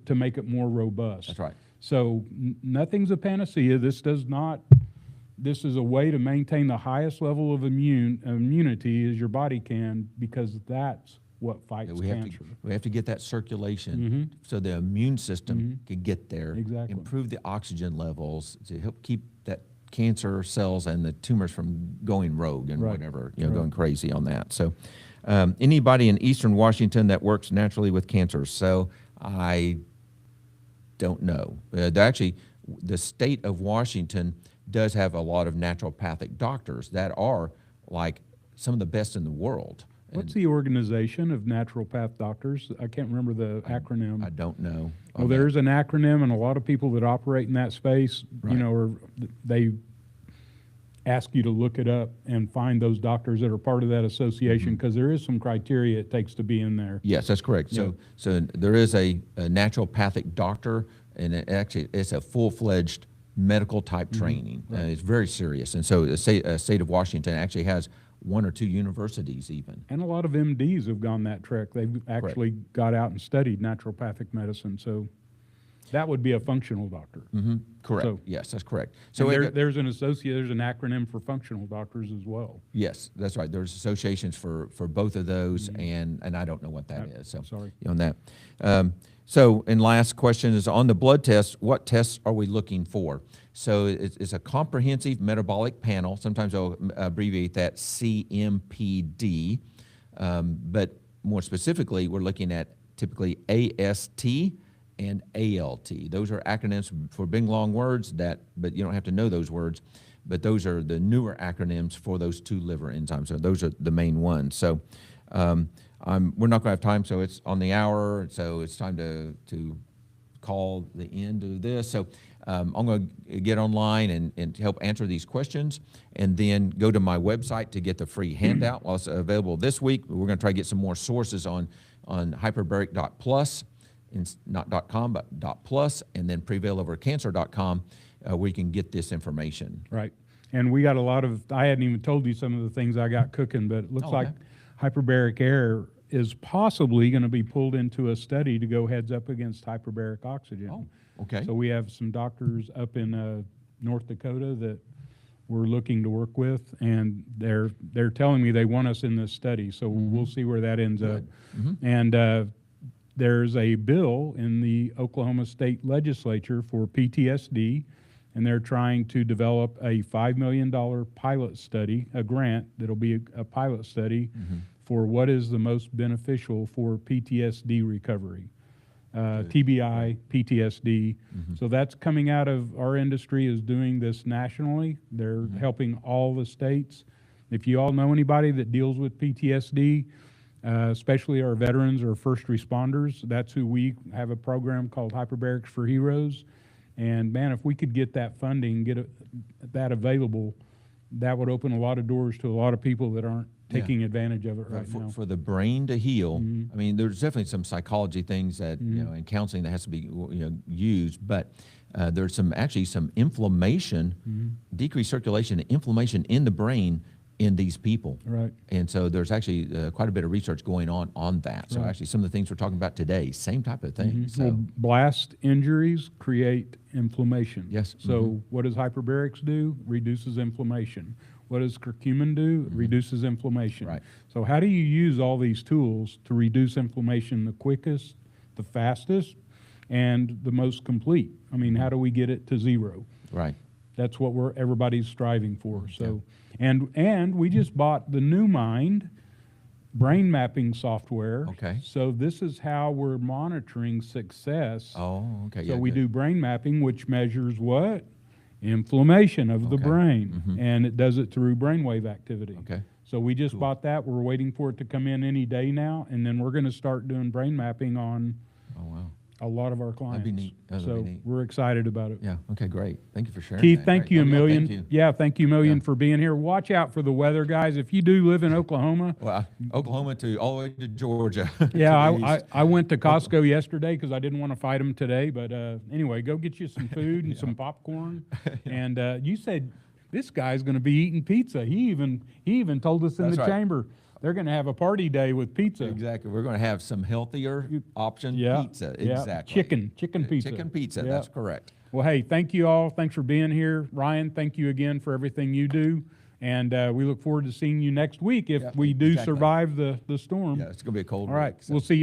A: to make it more robust?
B: That's right.
A: So nothing's a panacea. This is a way to maintain the highest level of immunity as your body can, because that's what fights
B: We have
A: cancer.
B: we have to get that circulation so the immune system can get there,
A: Exactly.
B: improve the oxygen levels to help keep that cancer cells and the tumors from going rogue and
A: Right.
B: whatever, going crazy on that. So anybody in Eastern Washington that works naturally with cancer. So I don't know. Actually, the state of Washington does have a lot of naturopathic doctors that are like some of the best in the world.
A: What's the organization of naturopath doctors? I can't remember the acronym.
B: I don't know.
A: Well, there's an acronym, and a lot of people that operate in that space,
B: Right.
A: you know, they ask you to look it up and find those doctors that are part of that association, because there is some criteria it takes to be in there.
B: Yes, that's correct.
A: Yeah.
B: So there is a naturopathic doctor, and it's a full-fledged medical type training. It's very serious. And so the state of Washington actually has 1 or 2 universities even.
A: And a lot of MDs have gone that trek. They've actually got out and studied naturopathic medicine. So that would be a functional doctor.
B: Correct.
A: So-
B: Yes, that's correct.
A: So
B: So it-
A: there's an acronym for functional doctors as well.
B: yes, that's right. There's associations for both of those, and I don't know what that is. So
A: Sorry.
B: on that. And last question is on the blood test. What tests are we looking for? So it's a comprehensive metabolic panel. Sometimes I'll abbreviate that CMPD, but more specifically, we're looking at typically AST and ALT. Those are acronyms for big long words but you don't have to know those words. But those are the newer acronyms for those 2 liver enzymes. So those are the main ones. So we're not going to have time. So it's on the hour. So it's time to call the end of this. So I'm going to get online and help answer these questions, and then go to my website to get the free handout. While it's available this week, we're going to try to get some more sources on hyperbaric.plus, not .com, but .plus, and then prevailovercancer.com, where you can get this information.
A: Right. And we got a lot of, I hadn't even told you some of the things I got cooking, but it looks like hyperbaric air is possibly going to be pulled into a study to go heads up against hyperbaric oxygen.
B: Oh, okay.
A: So we have some doctors up in North Dakota that we're looking to work with, and they're telling me they want us in this study. So we'll see where that ends up. And there's a bill in the Oklahoma State Legislature for PTSD, and they're trying to develop a $5 million pilot study, a grant that'll be a pilot study for what is the most beneficial for PTSD recovery. TBI, PTSD. So that's coming out of our industry, is doing this nationally. They're helping all the states. If you all know anybody that deals with PTSD, especially our veterans or first responders, that's who we have a program called Hyperbarics for Heroes. And man, if we could get that funding, that available, that would open a lot of doors to a lot of people that aren't taking advantage of it right now.
B: For the brain to heal, I mean, there's definitely some psychology things that, and counseling that has to be, used, but there's some inflammation, decreased circulation, and inflammation in the brain in these people.
A: Right.
B: And so there's actually quite a bit of research going on that. So
A: Right.
B: actually some of the things we're talking about today, same type of thing.
A: Mhm.
B: So
A: Well, blast injuries create inflammation.
B: Yes.
A: So what does hyperbarics do? Reduces inflammation. What does curcumin do? It reduces inflammation.
B: Right.
A: So how do you use all these tools to reduce inflammation the quickest, the fastest, and the most complete? I mean, how do we get it to zero?
B: right.
A: That's what everybody's striving for. So, and we just bought the new Mind brain mapping software.
B: Okay.
A: So this is how we're monitoring success.
B: Oh, okay.
A: So
B: yeah,
A: we
B: good.
A: do brain mapping, which measures what? Inflammation of the
B: Okay.
A: brain,
B: Mhm.
A: and it does it through brainwave activity.
B: Okay.
A: So we just
B: Cool.
A: bought that. We're waiting for it to come in any day now, and then we're going to start doing brain mapping on
B: Oh, wow.
A: a lot of our clients.
B: That'd be neat. That'd
A: So
B: be neat.
A: we're excited about it.
B: Yeah. Okay, great. Thank you for sharing
A: Keith,
B: that.
A: thank
B: Great.
A: you a
B: Oh, yeah,
A: million.
B: Thank you.
A: Yeah, thank you a million
B: Yeah.
A: for being here. Watch out for the weather, guys. If you do live in Oklahoma,
B: Well, Oklahoma to all the way to Georgia.
A: yeah,
B: to the east.
A: I went to Costco yesterday because I didn't want to fight them today. But anyway, go get you some food and some popcorn. And you said this guy's going to be eating pizza. He even told us in
B: That's
A: the
B: right.
A: chamber they're going to have a party day with pizza.
B: Exactly. We're going to have some healthier option
A: Yeah,
B: pizza.
A: yeah.
B: Exactly.
A: Chicken pizza.
B: Chicken pizza.
A: Yeah.
B: That's correct.
A: Well, hey, thank you all. Thanks for being here. Ryan, thank you again for everything you do. And we look forward to seeing you next week if
B: Yeah,
A: we do
B: exactly.
A: survive the storm.
B: Yeah, it's going to be a cold
A: All right,
B: week, so.
A: we'll see you.